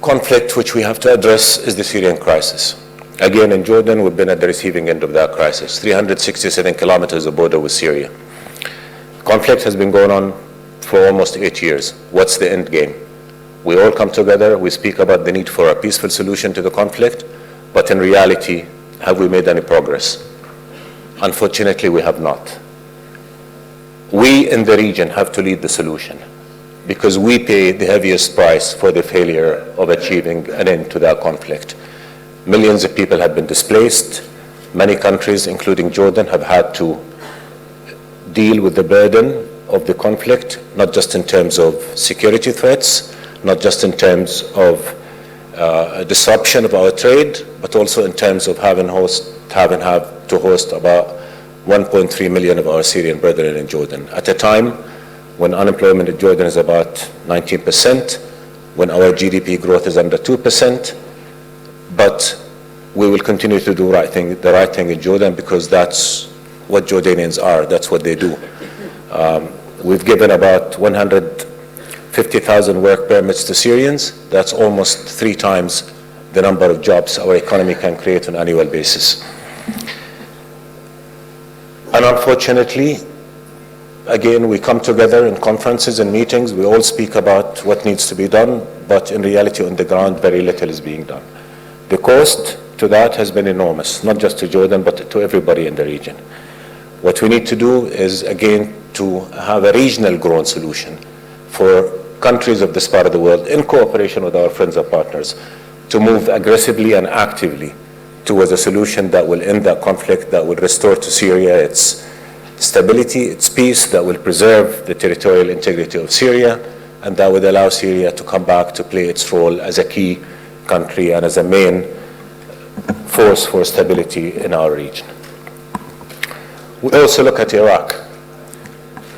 conflict which we have to address is the Syrian crisis. Again, in Jordan, we've been at the receiving end of that crisis. 367 kilometers of border with Syria. Conflict has been going on for almost 8 years. What's the end game? We all come together, we speak about the need for a peaceful solution to the conflict, but in reality, have we made any progress? Unfortunately, we have not. We in the region have to lead the solution, because we pay the heaviest price for the failure of achieving an end to that conflict. Millions of people have been displaced. Many countries, including Jordan, have had to deal with the burden of the conflict, not just in terms of security threats, not just in terms of disruption of our trade, but also in terms of having to host about 1.3 million of our Syrian brethren in Jordan. At a time when unemployment in Jordan is about 19%, when our GDP growth is under 2%, but we will continue to do the right thing in Jordan, because that's what Jordanians are, that's what they do. We've given about 150,000 work permits to Syrians. That's almost 3 times the number of jobs our economy can create on an annual basis. And unfortunately, again, we come together in conferences and meetings, we all speak about what needs to be done, but in reality on the ground very little is being done. The cost to that has been enormous, not just to Jordan, but to everybody in the region. What we need to do is, again, to have a regional grown solution for countries of this part of the world, in cooperation with our friends and partners, to move aggressively and actively towards a solution that will end that conflict, that will restore to Syria its stability, its peace, that will preserve the territorial integrity of Syria, and that would allow Syria to come back to play its role as a key country and as a main force for stability in our region. We also look at Iraq.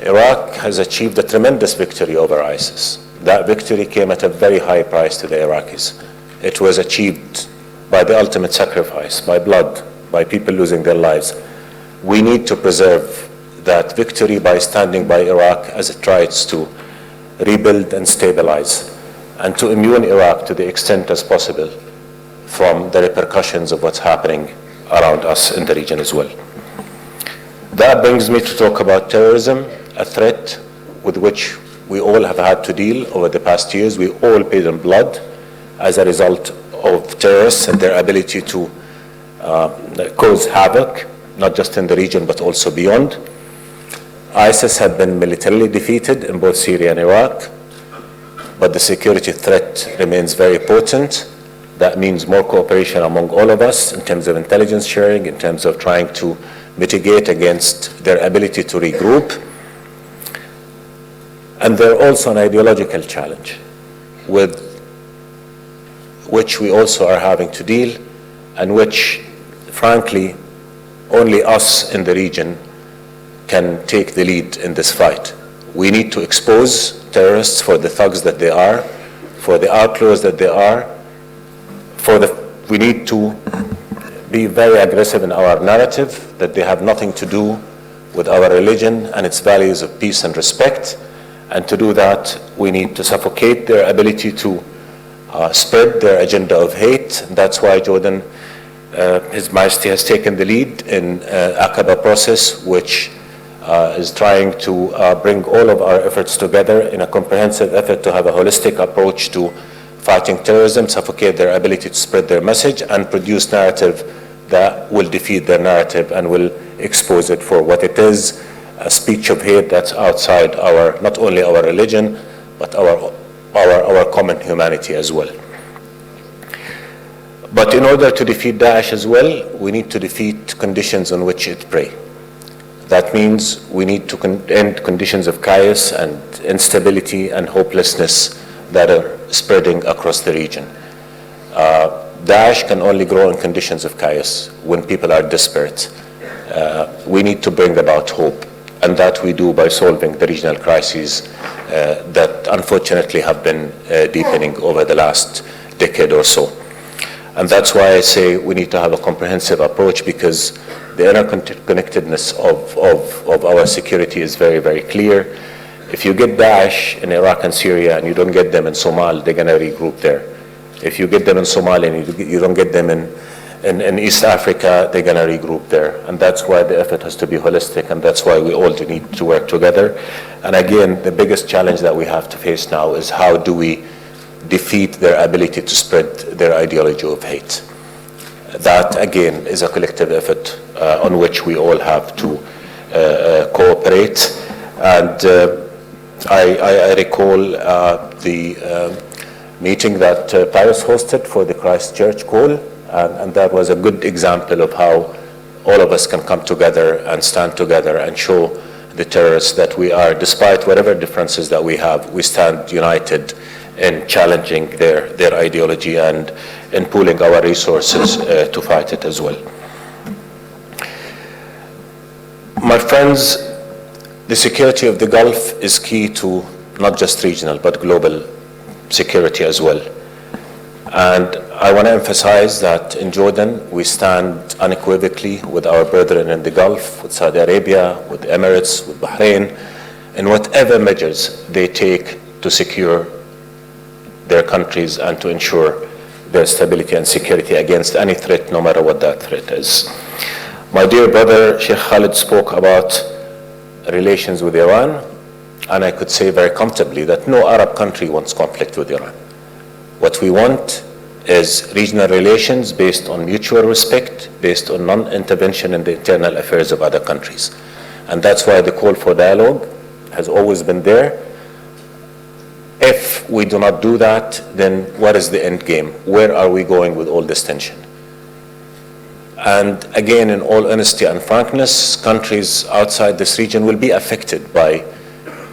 Iraq has achieved a tremendous victory over ISIS. That victory came at a very high price to the Iraqis. It was achieved by the ultimate sacrifice, by blood, by people losing their lives. We need to preserve that victory by standing by Iraq as it tries to rebuild and stabilize, and to immune Iraq to the extent as possible from the repercussions of what's happening around us in the region as well. That brings me to talk about terrorism, a threat with which we all have had to deal over the past years. We all paid in blood as a result of terrorists and their ability to cause havoc, not just in the region but also beyond. ISIS have been militarily defeated in both Syria and Iraq, but the security threat remains very potent. That means more cooperation among all of us in terms of intelligence sharing, in terms of trying to mitigate against their ability to regroup. And they're also an ideological challenge with which we also are having to deal, and which, frankly, only us in the region can take the lead in this fight. We need to expose terrorists for the thugs that they are, for the outlaws that they are. We need to be very aggressive in our narrative that they have nothing to do with our religion and its values of peace and respect. And to do that, we need to suffocate their ability to spread their agenda of hate. That's why Jordan, His Majesty, has taken the lead in Aqaba process, which is trying to bring all of our efforts together in a comprehensive effort to have a holistic approach to fighting terrorism, suffocate their ability to spread their message, and produce narrative that will defeat their narrative and will expose it for what it is, a speech of hate that's outside our, not only our religion, but our common humanity as well. But in order to defeat Daesh as well, we need to defeat conditions on which it preys. That means we need to end conditions of chaos and instability and hopelessness that are spreading across the region. Daesh can only grow in conditions of chaos when people are desperate. We need to bring about hope, and that we do by solving the regional crises that unfortunately have been deepening over the last decade or so. And that's why I say we need to have a comprehensive approach, because the interconnectedness of our security is very, very clear. If you get Daesh in Iraq and Syria and you don't get them in Somalia, they're going to regroup there. If you get them in Somalia and you don't get them in East Africa, they're going to regroup there. And that's why the effort has to be holistic, and that's why we all need to work together. And again, the biggest challenge that we have to face now is how do we defeat their ability to spread their ideology of hate. That, again, is a collective effort on which we all have to cooperate. And I recall the meeting that Paris hosted for the Christchurch call, and that was a good example of how all of us can come together and stand together and show the terrorists that we are, despite whatever differences that we have, we stand united in challenging their ideology and in pooling our resources to fight it as well. My friends, the security of the Gulf is key to not just regional but global security as well. And I want to emphasize that in Jordan we stand unequivocally with our brethren in the Gulf, with Saudi Arabia, with the Emirates, with Bahrain, in whatever measures they take to secure their countries and to ensure their stability and security against any threat, no matter what that threat is. My dear brother Sheikh Khalid spoke about relations with Iran, and I could say very comfortably that no Arab country wants conflict with Iran. What we want is regional relations based on mutual respect, based on non-intervention in the internal affairs of other countries. And that's why the call for dialogue has always been there. If we do not do that, then what is the end game? Where are we going with all this tension? And again, in all honesty and frankness, countries outside this region will be affected by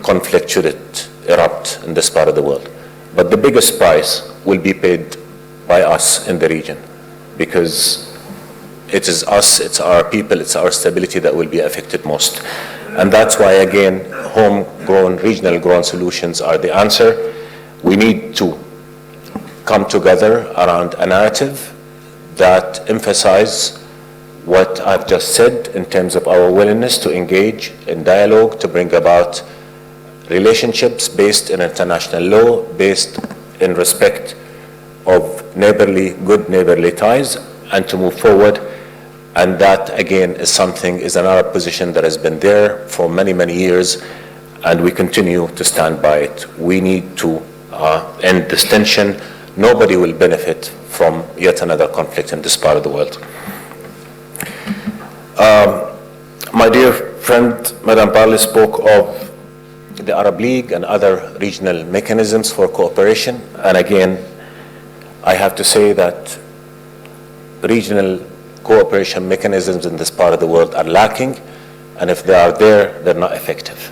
conflict should it erupt in this part of the world. But the biggest price will be paid by us in the region, because it is us, it's our people, it's our stability that will be affected most. And that's why, again, homegrown, regional-grown solutions are the answer. We need to come together around a narrative that emphasizes what I've just said in terms of our willingness to engage in dialogue, to bring about relationships based in international law, based in respect of good neighborly ties, and to move forward. And that, again, is an Arab position that has been there for many, many years, and we continue to stand by it. We need to end this tension. Nobody will benefit from yet another conflict in this part of the world. My dear friend, Madam Parley, spoke of the Arab League and other regional mechanisms for cooperation. And again, I have to say that regional cooperation mechanisms in this part of the world are lacking, and if they are there, they're not effective.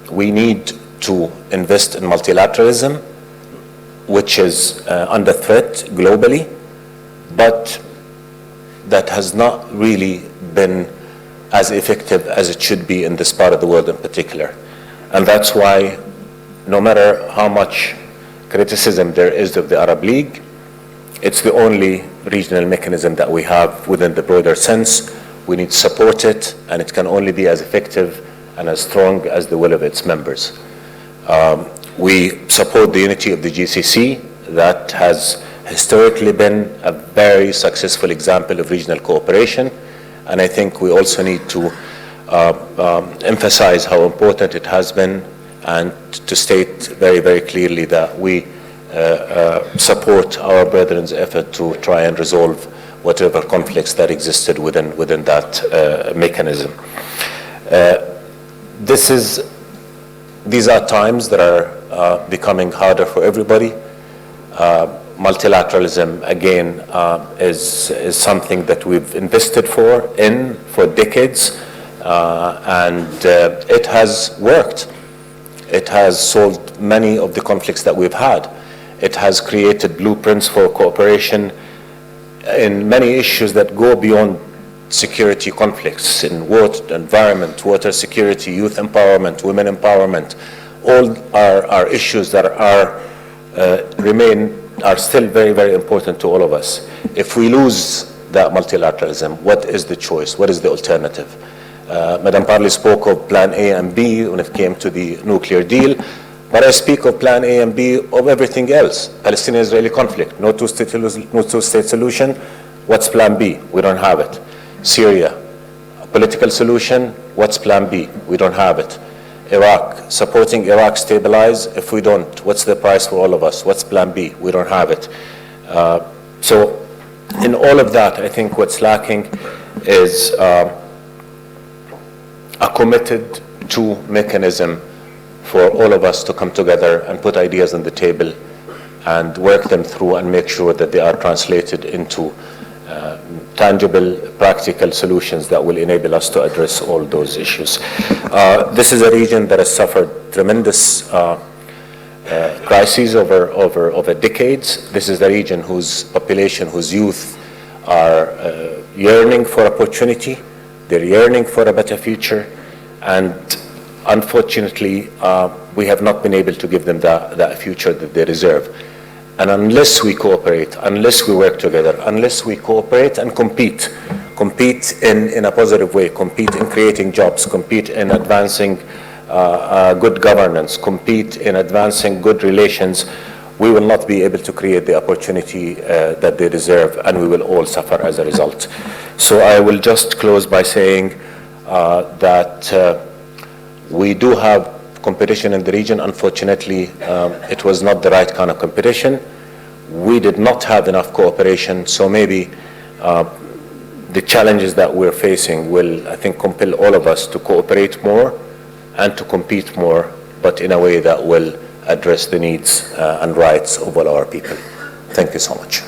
We need to invest in multilateralism, which is under threat globally, but that has not really been as effective as it should be in this part of the world in particular. And that's why, no matter how much criticism there is of the Arab League, it's the only regional mechanism that we have within the broader sense. We need to support it, and it can only be as effective and as strong as the will of its members. We support the unity of the GCC. That has historically been a very successful example of regional cooperation, and I think we also need to emphasize how important it has been and to state very, very clearly that we support our brethren's effort to try and resolve whatever conflicts that existed within that mechanism. These are times that are becoming harder for everybody. Multilateralism, again, is something that we've invested for decades, and it has worked. It has solved many of the conflicts that we've had. It has created blueprints for cooperation in many issues that go beyond security conflicts, in water, environment, water security, youth empowerment, women empowerment. All are issues that are still very, very important to all of us. If we lose that multilateralism, what is the choice? What is the alternative? Madam Parley spoke of Plan A and B when it came to the nuclear deal, but I speak of Plan A and B of everything else. Palestinian-Israeli conflict, no two-state solution. What's Plan B? We don't have it. Syria, a political solution. What's Plan B? We don't have it. Iraq, supporting Iraq stabilize. If we don't, what's the price for all of us? What's Plan B? We don't have it. So in all of that, I think what's lacking is a committed to mechanism for all of us to come together and put ideas on the table and work them through and make sure that they are translated into tangible, practical solutions that will enable us to address all those issues. This is a region that has suffered tremendous crises over decades. This is a region whose population, whose youth are yearning for opportunity. They're yearning for a better future, and unfortunately, we have not been able to give them that future that they deserve. And unless we cooperate, unless we work together, unless we cooperate and compete in a positive way, compete in creating jobs, compete in advancing good governance, compete in advancing good relations, we will not be able to create the opportunity that they deserve, and we will all suffer as a result. So I will just close by saying that we do have competition in the region. Unfortunately, it was not the right kind of competition. We did not have enough cooperation, so maybe the challenges that we're facing will, I think, compel all of us to cooperate more and to compete more, but in a way that will address the needs and rights of all our people. Thank you so much.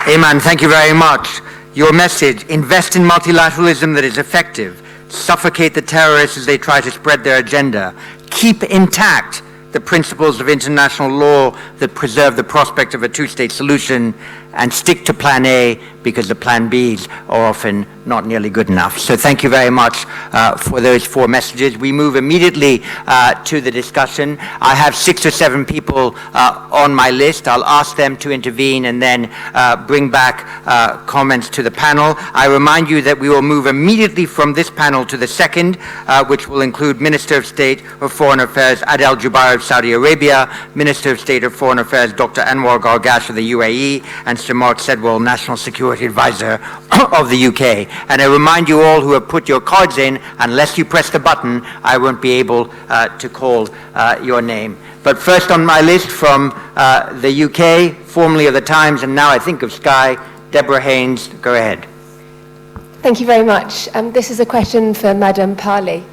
Ayman, thank you very much. Your message, invest in multilateralism that is effective, suffocate the terrorists as they try to spread their agenda, keep intact the principles of international law that preserve the prospect of a two-state solution, and stick to Plan A because the Plan Bs are often not nearly good enough. So thank you very much for those four messages. We move immediately to the discussion. I have 6 or 7 people on my list. I'll ask them to intervene and then bring back comments to the panel. I remind you that we will move immediately from this panel to the second, which will include Minister of State of Foreign Affairs Adel Jubair of Saudi Arabia, Minister of State of Foreign Affairs Dr. Anwar Gargash of the UAE, and Sir Mark Sedwell, National Security Advisor of the UK. And I remind you all who have put your cards in, unless you press the button, I won't be able to call your name. But first on my list from the UK, formerly of the Times and now I think of Sky, Deborah Haynes, go ahead. Thank you very much. This is a question for Madam Parley.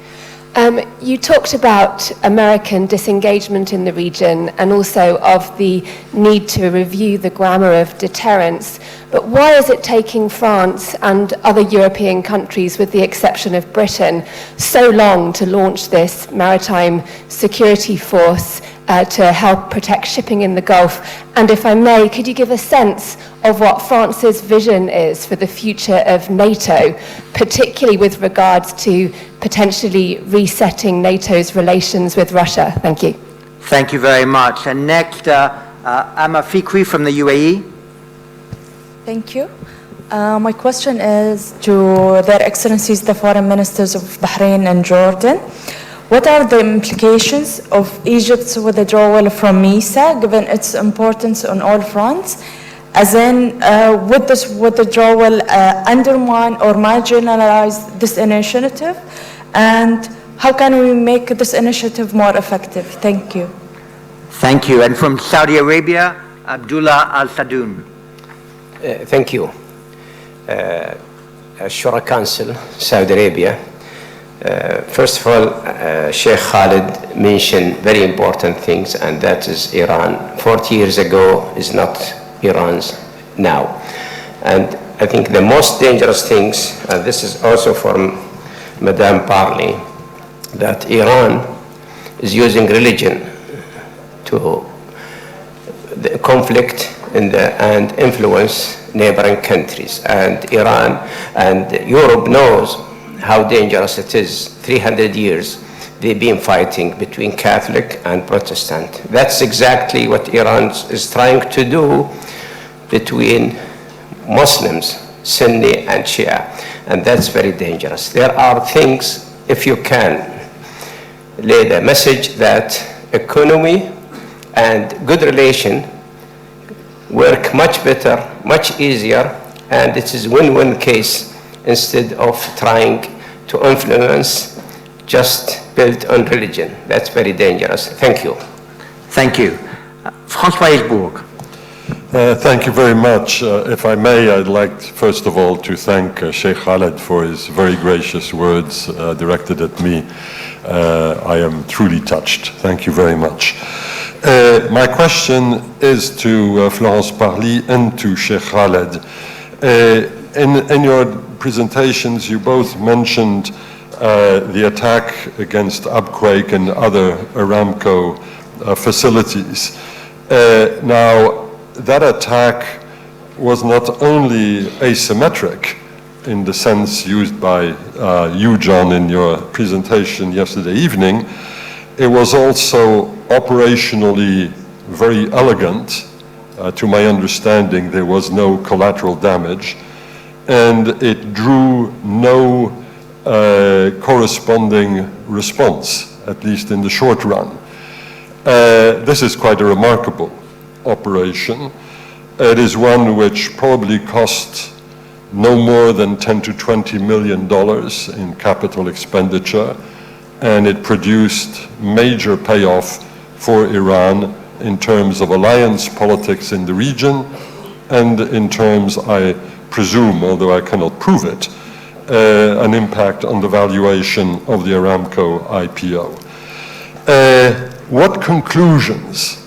You talked about American disengagement in the region and also of the need to review the grammar of deterrence. But why is it taking France and other European countries, with the exception of Britain, so long to launch this maritime security force to help protect shipping in the Gulf? And if I may, could you give a sense of what France's vision is for the future of NATO, particularly with regards to potentially resetting NATO's relations with Russia? Thank you. Thank you very much. And next, Amma Fikri from the UAE. Thank you. My question is to Their Excellencies, the Foreign Ministers of Bahrain and Jordan. What are the implications of Egypt's withdrawal from MISA, given its importance on all fronts? As in, would this withdrawal undermine or marginalize this initiative? And how can we make this initiative more effective? Thank you. Thank you. And from Saudi Arabia, Abdullah Al Sadoun. Thank you. Shura Council, Saudi Arabia. First of all, Sheikh Khalid mentioned very important things, and that is Iran. 40 years ago is not Iran's now. And I think the most dangerous things, and this is also from Madame Parley, that Iran is using religion to the conflict and influence neighboring countries. And Iran and Europe knows how dangerous it is. 300 years they've been fighting between Catholic and Protestant. That's exactly what Iran is trying to do between Muslims, Sunni and Shia. And that's very dangerous. There are things, if you can, lay the message that economy and good relation work much better, much easier, and it is win-win case instead of trying to influence just built on religion. That's very dangerous. Thank you. Thank you. François Hesbourg. Thank you very much. If I may, I'd like, first of all, to thank Sheikh Khalid for his very gracious words directed at me. I am truly touched. Thank you very much. My question is to Florence Parly and to Sheikh Khalid. In your presentations, you both mentioned the attack against Abqaiq and other Aramco facilities. Now, that attack was not only asymmetric in the sense used by you, John, in your presentation yesterday evening, it was also operationally very elegant. To my understanding, there was no collateral damage, and it drew no corresponding response, at least in the short run. This is quite a remarkable operation. It is one which probably cost no more than $10 to $20 million in capital expenditure, and it produced major payoff for Iran in terms of alliance politics in the region, and in terms, I presume, although I cannot prove it, an impact on the valuation of the Aramco IPO. What conclusions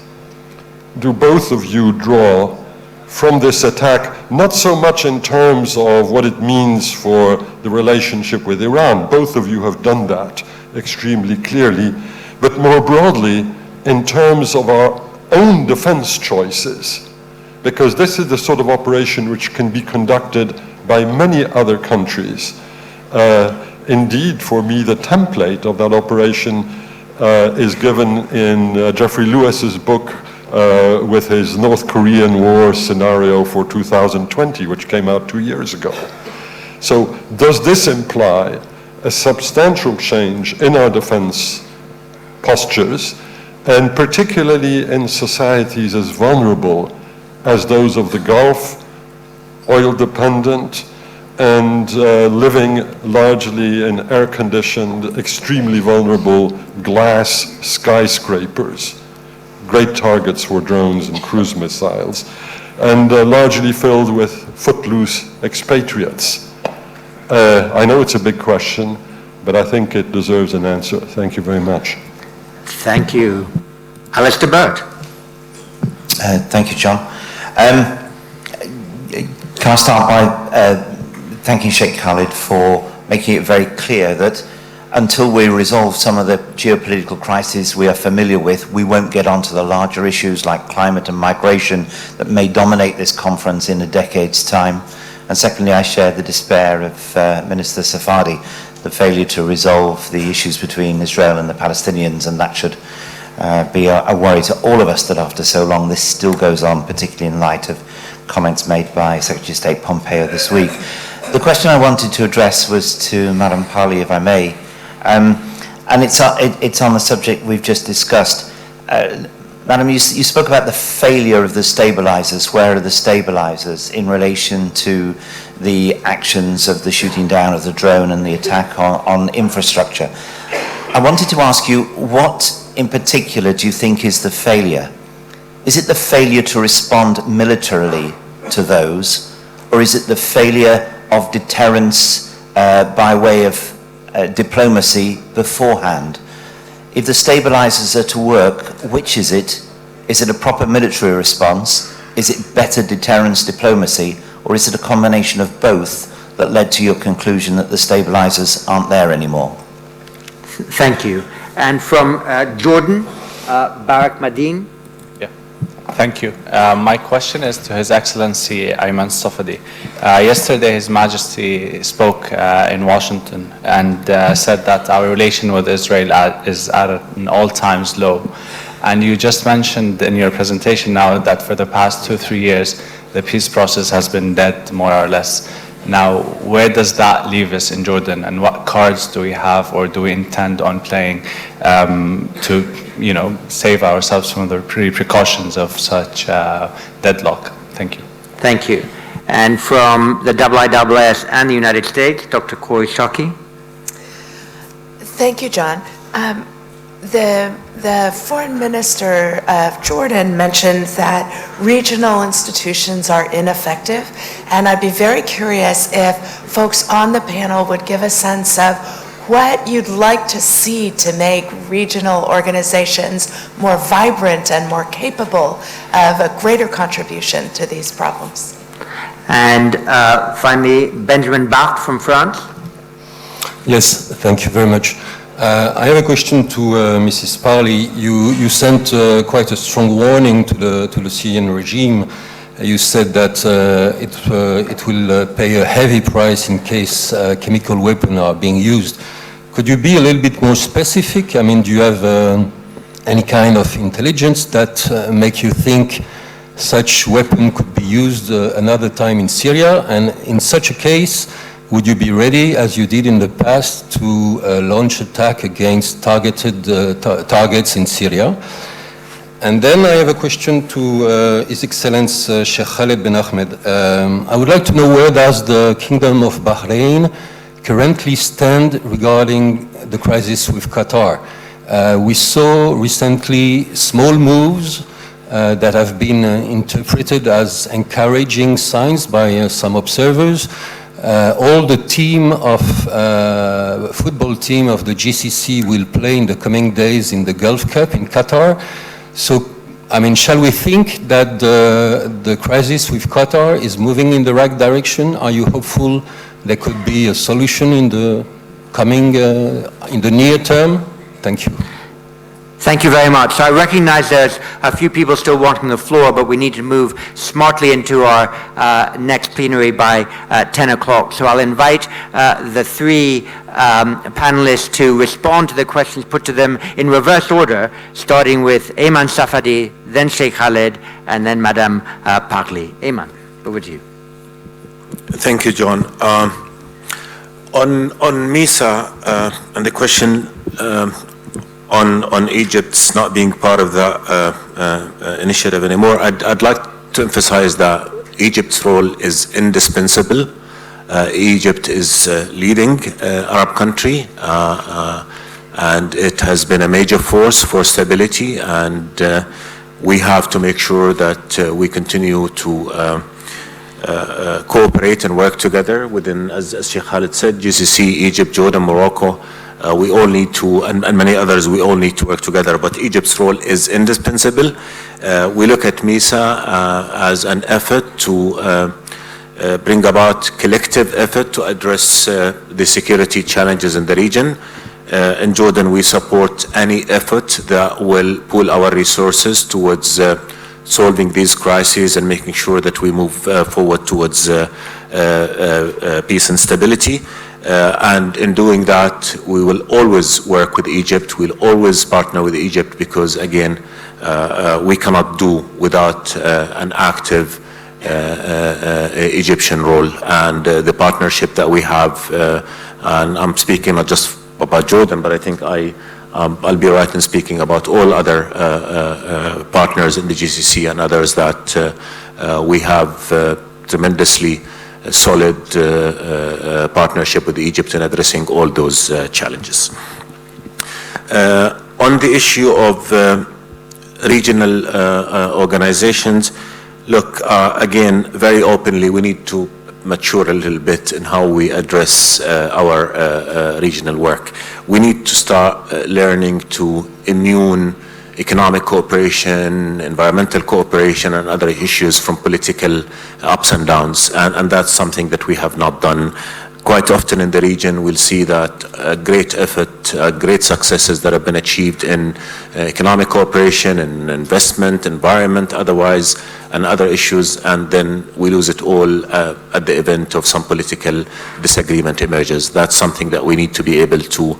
do both of you draw from this attack, not so much in terms of what it means for the relationship with Iran, both of you have done that extremely clearly, but more broadly in terms of our own defense choices, because this is the sort of operation which can be conducted by many other countries. Indeed, for me, the template of that operation is given in Jeffrey Lewis's book with his North Korean War scenario for 2020, which came out 2 years ago. So does this imply a substantial change in our defense postures, and particularly in societies as vulnerable as those of the Gulf, oil-dependent, and living largely in air-conditioned, extremely vulnerable glass skyscrapers, great targets for drones and cruise missiles, and largely filled with footloose expatriates? I know it's a big question, but I think it deserves an answer. Thank you very much. Thank you. Alistair Burt. Thank you, John. Can I start by thanking Sheikh Khalid for making it very clear that until we resolve some of the geopolitical crises we are familiar with, we won't get onto the larger issues like climate and migration that may dominate this conference in a decade's time. And secondly, I share the despair of Minister Safadi, the failure to resolve the issues between Israel and the Palestinians, and that should be a worry to all of us that after so long this still goes on, particularly in light of comments made by Secretary of State Pompeo this week. The question I wanted to address was to Madame Parley, if I may, and it's on the subject we've just discussed. Madam, you spoke about the failure of the stabilizers. Where are the stabilizers in relation to the actions of the shooting down of the drone and the attack on infrastructure? I wanted to ask you, what in particular do you think is the failure? Is it the failure to respond militarily to those, or is it the failure of deterrence by way of diplomacy beforehand? If the stabilizers are to work, which is it? Is it a proper military response? Is it better deterrence diplomacy? Or is it a combination of both that led to your conclusion that the stabilizers aren't there anymore? Thank you. And from Jordan, Barak Madin. Thank you. My question is to His Excellency Ayman Safadi. Yesterday, His Majesty spoke in Washington and said that our relation with Israel is at an all-time low. And you just mentioned in your presentation now that for the past 2-3 years, the peace process has been dead, more or less. Now, where does that leave us in Jordan, and what cards do we have or do we intend on playing to, save ourselves from the repercussions of such deadlock? Thank you. Thank you. And from the IISS and the United States, Dr. Corey Shockey. Thank you, John. The Foreign Minister of Jordan mentioned that regional institutions are ineffective, and I'd be very curious if folks on the panel would give a sense of what you'd like to see to make regional organizations more vibrant and more capable of a greater contribution to these problems. And finally, Benjamin Bart from France. Yes, thank you very much. I have a question to Mrs. Parley. You sent quite a strong warning to the Syrian regime. You said that it will pay a heavy price in case chemical weapons are being used. Could you be a little bit more specific? I mean, do you have any kind of intelligence that make you think such weapon could be used another time in Syria? And in such a case, would you be ready, as you did in the past, to launch attack against targeted targets in Syria? And then I have a question to His Excellency Sheikh Khalid bin Ahmed. I would like to know, where does the Kingdom of Bahrain currently stand regarding the crisis with Qatar? We saw recently small moves that have been interpreted as encouraging signs by some observers. All the team of football team of the GCC will play in the coming days in the Gulf Cup in Qatar. So, I mean, shall we think that the crisis with Qatar is moving in the right direction? Are you hopeful there could be a solution in the coming, in the near term? Thank you. Thank you very much. So I recognize there's a few people still wanting the floor, but we need to move smartly into our next plenary by 10 o'clock. So I'll invite the three panelists to respond to the questions put to them in reverse order, starting with Ayman Safadi, then Sheikh Khalid, and then Madame Parley. Ayman, over to you. Thank you, John. On MISA and the question on Egypt's not being part of the initiative anymore, I'd like to emphasize that Egypt's role is indispensable. Egypt is a leading Arab country, and it has been a major force for stability, and we have to make sure that we continue to cooperate and work together within, as Sheikh Khalid said, GCC, Egypt, Jordan, Morocco. We all need to, and many others, we all need to work together, but Egypt's role is indispensable. We look at MISA as an effort to bring about collective effort to address the security challenges in the region. In Jordan, we support any effort that will pool our resources towards solving these crises and making sure that we move forward towards peace and stability. And in doing that, we will always work with Egypt. We'll always partner with Egypt because, again, we cannot do without an active Egyptian role. And the partnership that we have, and I'm speaking not just about Jordan, but I think I I'll be right in speaking about all other partners in the GCC and others that we have tremendously solid partnership with Egypt in addressing all those challenges. On the issue of regional organizations, look, again, very openly, we need to mature a little bit in how we address our regional work. We need to start learning to immune economic cooperation, environmental cooperation, and other issues from political ups and downs, and that's something that we have not done. Quite often in the region, we'll see that great effort, great successes that have been achieved in economic cooperation and investment, environment, otherwise, and other issues, and then we lose it all at the event of some political disagreement emerges. That's something that we need to be able to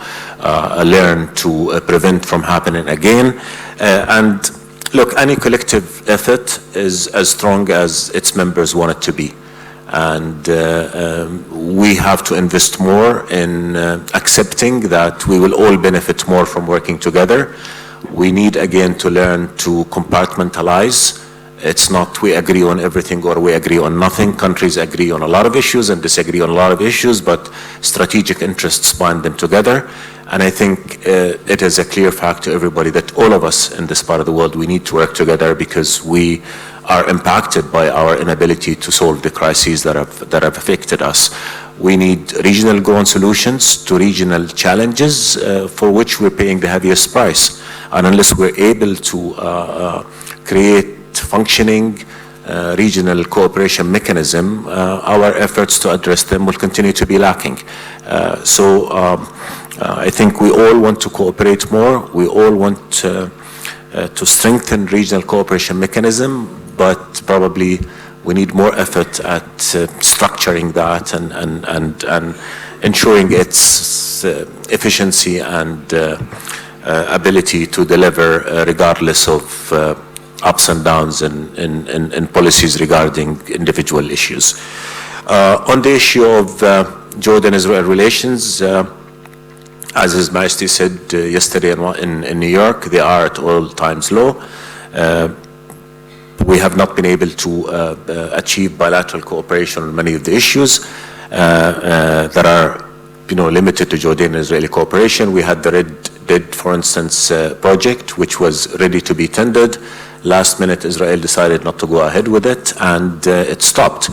learn to prevent from happening again. And look, any collective effort is as strong as its members want it to be. And we have to invest more in accepting that we will all benefit more from working together. We need again to learn to compartmentalize. It's not we agree on everything or we agree on nothing. Countries agree on a lot of issues and disagree on a lot of issues, but strategic interests bind them together. And I think it is a clear fact to everybody that all of us in this part of the world, we need to work together because we are impacted by our inability to solve the crises that have affected us. We need regional grown solutions to regional challenges for which we're paying the heaviest price. And unless we're able to create functioning regional cooperation mechanism, our efforts to address them will continue to be lacking. I think we all want to cooperate more. We all want to strengthen regional cooperation mechanism, but probably we need more effort at structuring that and ensuring its efficiency and ability to deliver regardless of ups and downs in policies regarding individual issues. On the issue of Jordan-Israel relations, as His Majesty said yesterday in New York, they are at all times low. We have not been able to achieve bilateral cooperation on many of the issues that are, limited to Jordan-Israeli cooperation. We had the Red, for instance, project, which was ready to be tendered. Last minute, Israel decided not to go ahead with it, and it stopped.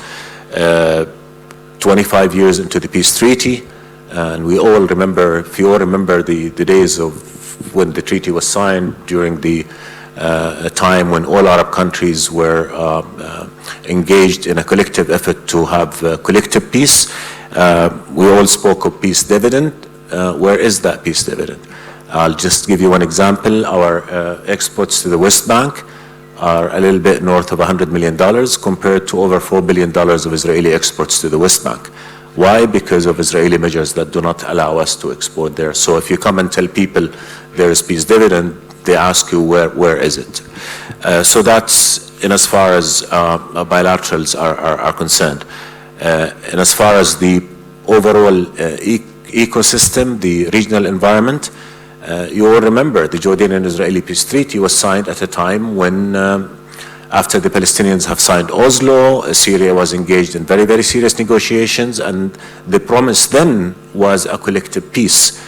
25 years into the peace treaty, and we all remember, if you all remember the days of when the treaty was signed during the time when all Arab countries were engaged in a collective effort to have collective peace. We all spoke of peace dividend. Where is that peace dividend? I'll just give you one example. Our exports to the West Bank are a little bit north of $100 million compared to over $4 billion of Israeli exports to the West Bank. Why? Because of Israeli measures that do not allow us to export there. So if you come and tell people there is peace dividend, they ask you where is it? So that's in as far as bilaterals are concerned. And as far as the overall ecosystem, the regional environment, you all remember the Jordanian and Israeli peace treaty was signed at a time when after the Palestinians have signed Oslo, Syria was engaged in very, very serious negotiations, and the promise then was a collective peace.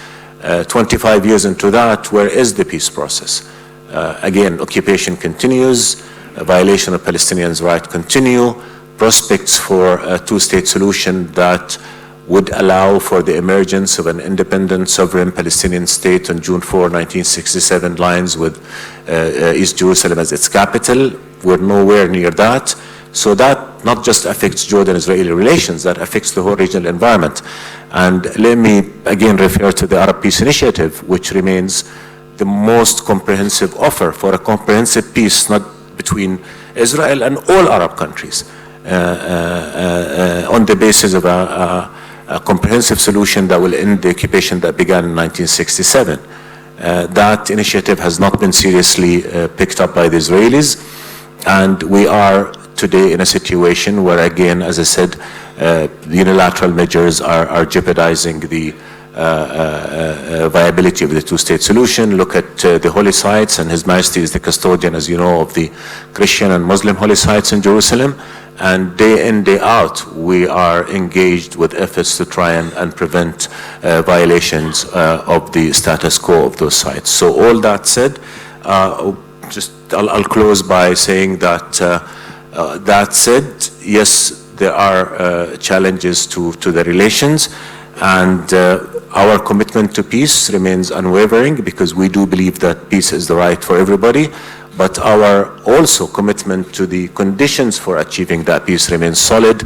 25 years into that, where is the peace process? Again, occupation continues, violation of Palestinians' rights continue, prospects for a two-state solution that would allow for the emergence of an independent sovereign Palestinian state on June 4, 1967 lines with East Jerusalem as its capital. We're nowhere near that. So that not just affects Jordan-Israeli relations, that affects the whole regional environment. And let me again refer to the Arab Peace Initiative, which remains the most comprehensive offer for a comprehensive peace, not between Israel and all Arab countries, on the basis of a comprehensive solution that will end the occupation that began in 1967. That initiative has not been seriously picked up by the Israelis, and we are today in a situation where, again, as I said, the unilateral measures are jeopardizing the viability of the two-state solution, look at the holy sites, and His Majesty is the custodian, as you know, of the Christian and Muslim holy sites in Jerusalem. And day in, day out, we are engaged with efforts to try and prevent violations of the status quo of those sites. So all that said, I'll close by saying that that said, yes, there are challenges to the relations, and our commitment to peace remains unwavering, because we do believe that peace is the right for everybody. But our also commitment to the conditions for achieving that peace remains solid.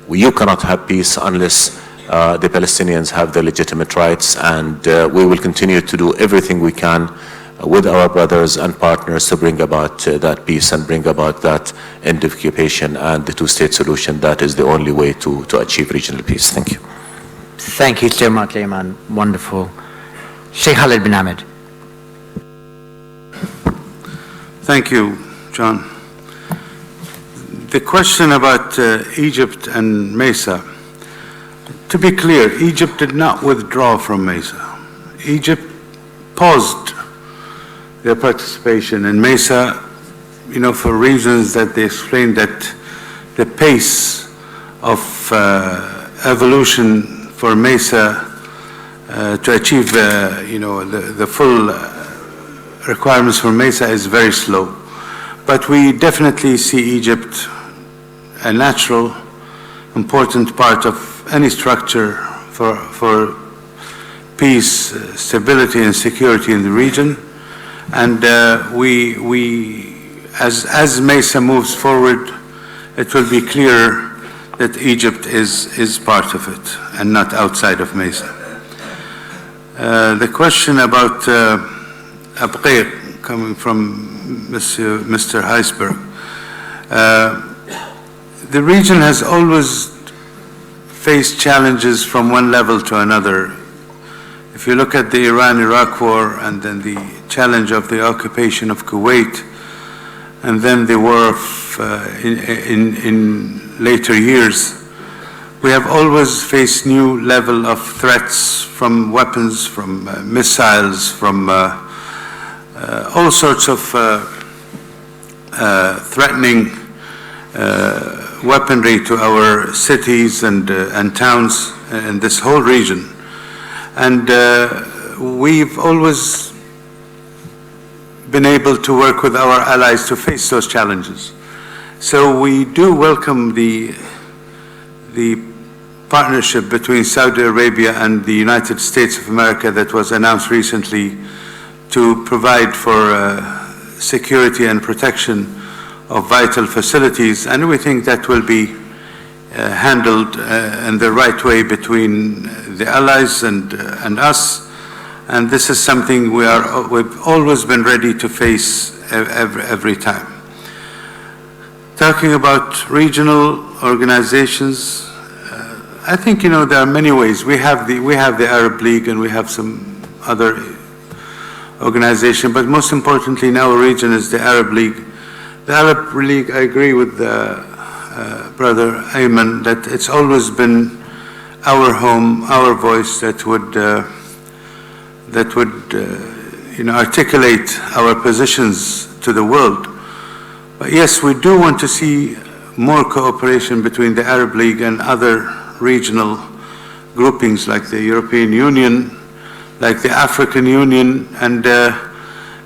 You cannot have peace unless the Palestinians have their legitimate rights, and we will continue to do everything we can with our brothers and partners to bring about that peace and bring about that end of occupation and the two-state solution. That is the only way to achieve regional peace. Thank you. Thank you so much, Ayman. Wonderful. Sheikh Khalid bin Ahmed. Thank you, John. The question about Egypt and Mesa, to be clear, Egypt did not withdraw from Mesa. Egypt paused their participation in Mesa, for reasons that they explained, that the pace of evolution for Mesa to achieve, the full requirements for Mesa is very slow. But we definitely see Egypt a natural, important part of any structure for peace, stability, and security in the region. And as Mesa moves forward, it will be clear that Egypt is part of it and not outside of Mesa. The question about Abqir, coming from Mr. Heisberg. The region has always faced challenges from one level to another. If you look at the Iran-Iraq war, and then the challenge of the occupation of Kuwait, and then the war in later years, we have always faced new level of threats from weapons, from missiles, from all sorts of threatening weaponry to our cities and towns in this whole region. And we've always been able to work with our allies to face those challenges. So we do welcome the partnership between Saudi Arabia and the United States of America that was announced recently to provide for security and protection of vital facilities, and we think that will be handled in the right way between the allies and us. And this is something we've always been ready to face every time. Talking about regional organizations, I think there are many ways. We have the Arab League, and we have some other organization, but most importantly in our region is the Arab League. The Arab League, I agree with Brother Ayman that it's always been our home, our voice that would articulate our positions to the world. But yes, we do want to see more cooperation between the Arab League and other regional groupings like the European Union, like the African Union, and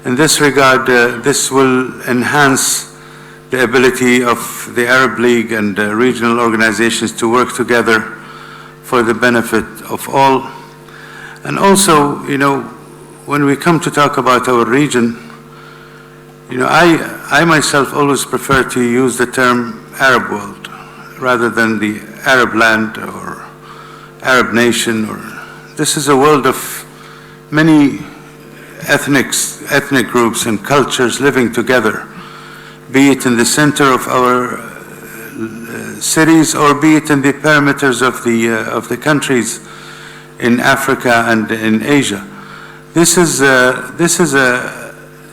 in this regard, this will enhance the ability of the Arab League and regional organizations to work together for the benefit of all. And also, when we come to talk about our region, I myself always prefer to use the term Arab world rather than the Arab land or Arab nation. This is a world of many ethnic groups and cultures living together, be it in the center of our cities or be it in the perimeters of the countries in Africa and in Asia. This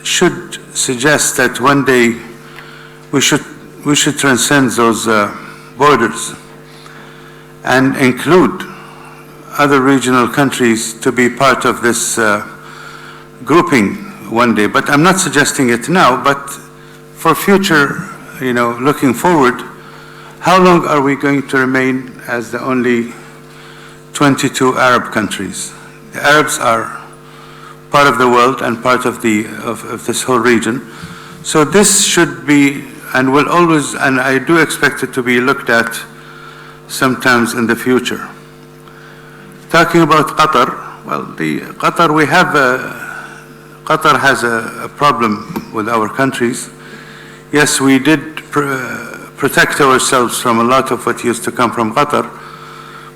should suggest that one day we should transcend those borders and include other regional countries to be part of this grouping one day, but I'm not suggesting it now, but for future, looking forward, how long are we going to remain as the only 22 Arab countries? The Arabs are part of the world and part of this whole region. So this should be, and will always, and I do expect it to be looked at sometimes in the future. Talking about Qatar, well, Qatar has a problem with our countries. Yes, we did protect ourselves from a lot of what used to come from Qatar.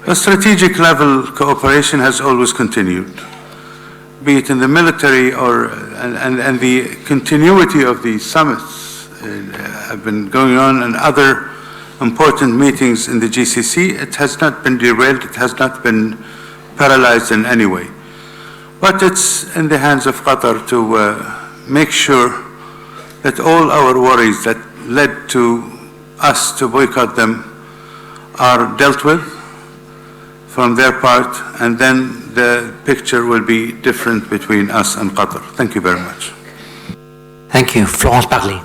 The strategic level cooperation has always continued, be it in the military and the continuity of the summits have been going on and other important meetings in the GCC. It has not been derailed, it has not been paralyzed in any way. But it's in the hands of Qatar to make sure that all our worries that led to us to boycott them are dealt with from their part, and then the picture will be different between us and Qatar. Thank you very much. Thank you. Florence Parly.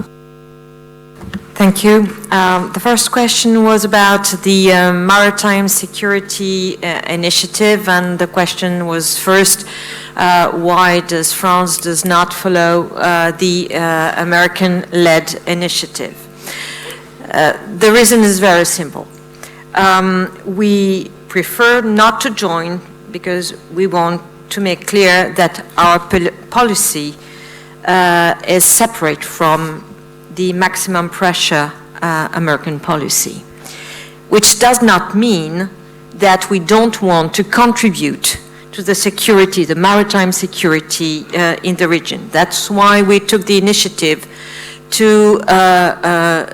Thank you. The first question was about the Maritime Security Initiative, and the question was first, why does France does not follow the American-led initiative? The reason is very simple. We prefer not to join because we want to make clear that our policy is separate from the maximum pressure American policy, which does not mean that we don't want to contribute to the security, the maritime security in the region. That's why we took the initiative to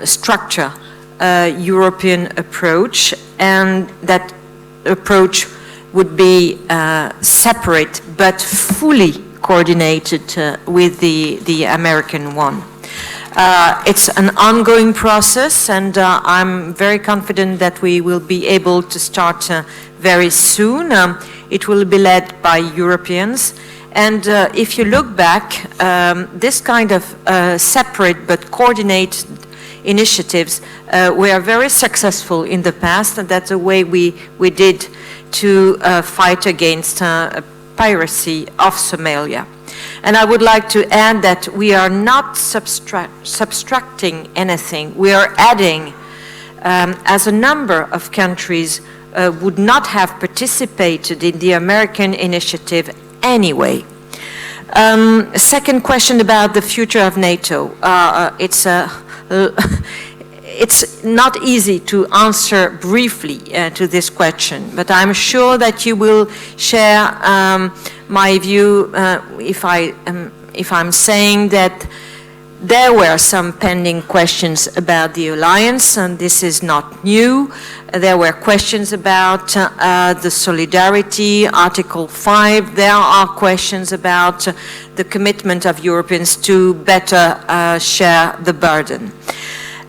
structure a European approach, and that approach would be separate but fully coordinated with the American one. It's an ongoing process, and I'm very confident that we will be able to start very soon. It will be led by Europeans. And if you look back, this kind of separate but coordinated initiatives were very successful in the past, and that's the way we did to fight against piracy of Somalia. And I would like to add that we are not subtracting anything. We are adding, as a number of countries would not have participated in the American initiative anyway. Second question about the future of NATO. It's not easy to answer briefly to this question, but I'm sure that you will share my view if I'm saying that there were some pending questions about the alliance, and this is not new. There were questions about the solidarity, Article 5. There are questions about the commitment of Europeans to better share the burden.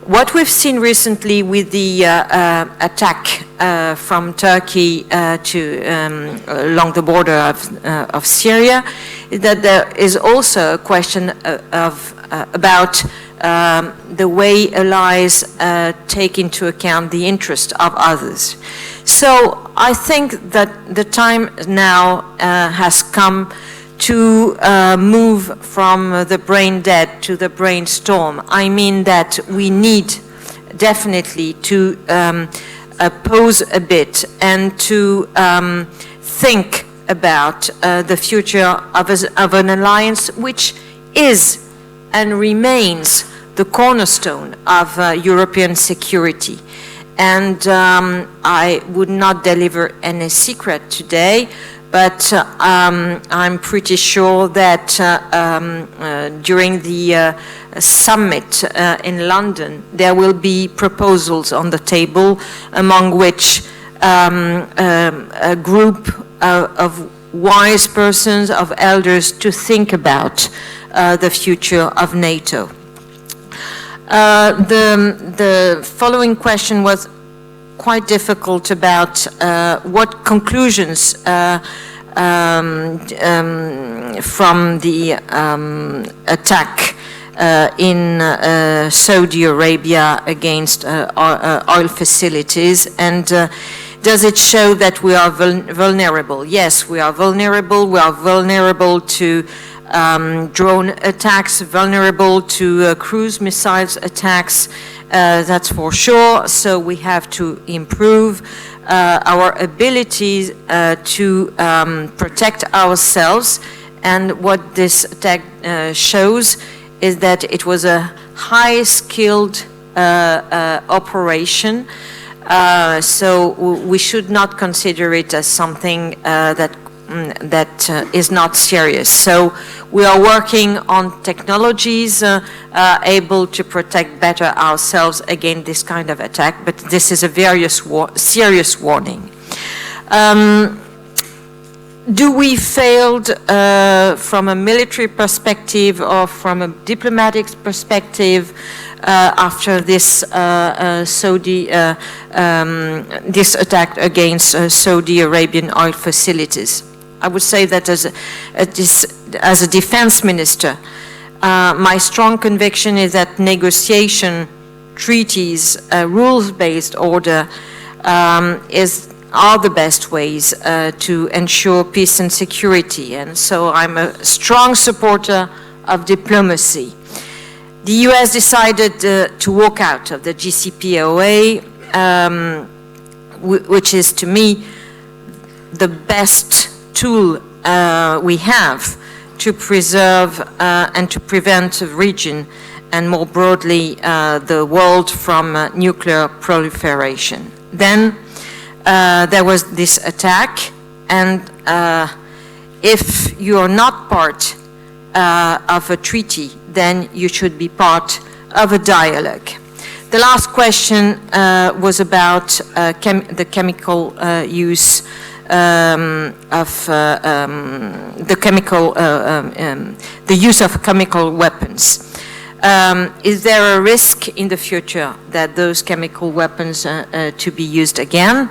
What we've seen recently with the attack from Turkey along the border of Syria is that there is also a question about the way allies take into account the interest of others. So I think that the time now has come to move from the brain dead to the brainstorm. I mean that we need definitely to pause a bit and to think about the future of an alliance which is and remains the cornerstone of European security. And I would not deliver any secret today, but I'm pretty sure that during the summit in London, there will be proposals on the table, among which a group of wise persons, of elders, to think about the future of NATO. The following question was quite difficult about what conclusions from the attack in Saudi Arabia against oil facilities, and does it show that we are vulnerable? Yes, we are vulnerable. We are vulnerable to drone attacks, vulnerable to cruise missiles attacks, that's for sure. So we have to improve our abilities to protect ourselves. And what this attack shows is that it was a high-skilled operation. So we should not consider it as something that is not serious. So we are working on technologies able to protect better ourselves against this kind of attack, but this is a very serious warning. Do we failed from a military perspective or from a diplomatic perspective after this this attack against Saudi Arabian oil facilities? I would say that as a defense minister, my strong conviction is that negotiation, treaties, rules-based order are the best ways to ensure peace and security. And so I'm a strong supporter of diplomacy. The US decided to walk out of the JCPOA, which is to me the best tool we have to preserve and to prevent the region and more broadly the world from nuclear proliferation. Then there was this attack, and if you are not part of a treaty, then you should be part of a dialogue. The last question was about the chemical use the use of chemical weapons. Is there a risk in the future that those chemical weapons to be used again?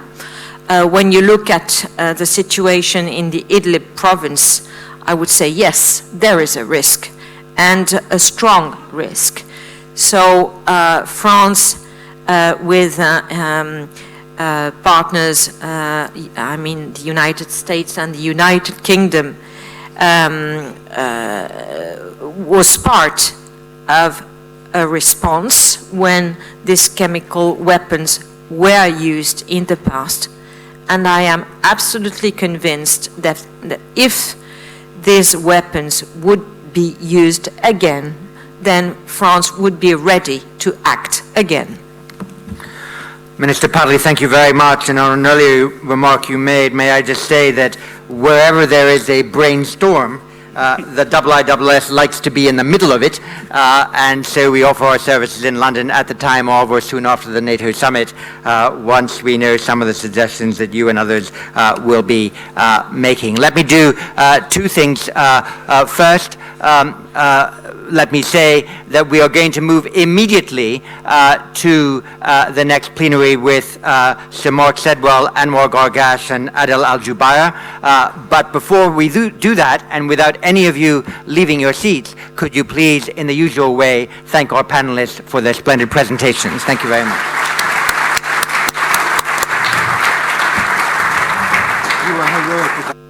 When you look at the situation in the Idlib province, I would say yes, there is a risk, and a strong risk. So France, with partners, I mean the United States and the United Kingdom, was part of a response when these chemical weapons were used in the past. And I am absolutely convinced that if these weapons would be used again, then France would be ready to act again. Minister Parly, thank you very much. And on an earlier remark you made, may I just say that wherever there is a brainstorm, the IISS likes to be in the middle of it, and so we offer our services in London at the time of or soon after the NATO summit, once we know some of the suggestions that you and others will be making. Let me do two things. First, let me say that we are going to move immediately to the next plenary with Sir Mark Sedwell, Anwar Gargash, and Adel Al-Jubair. But before we do that, and without any of you leaving your seats, could you please, in the usual way, thank our panelists for their splendid presentations. Thank you very much. You were heroic.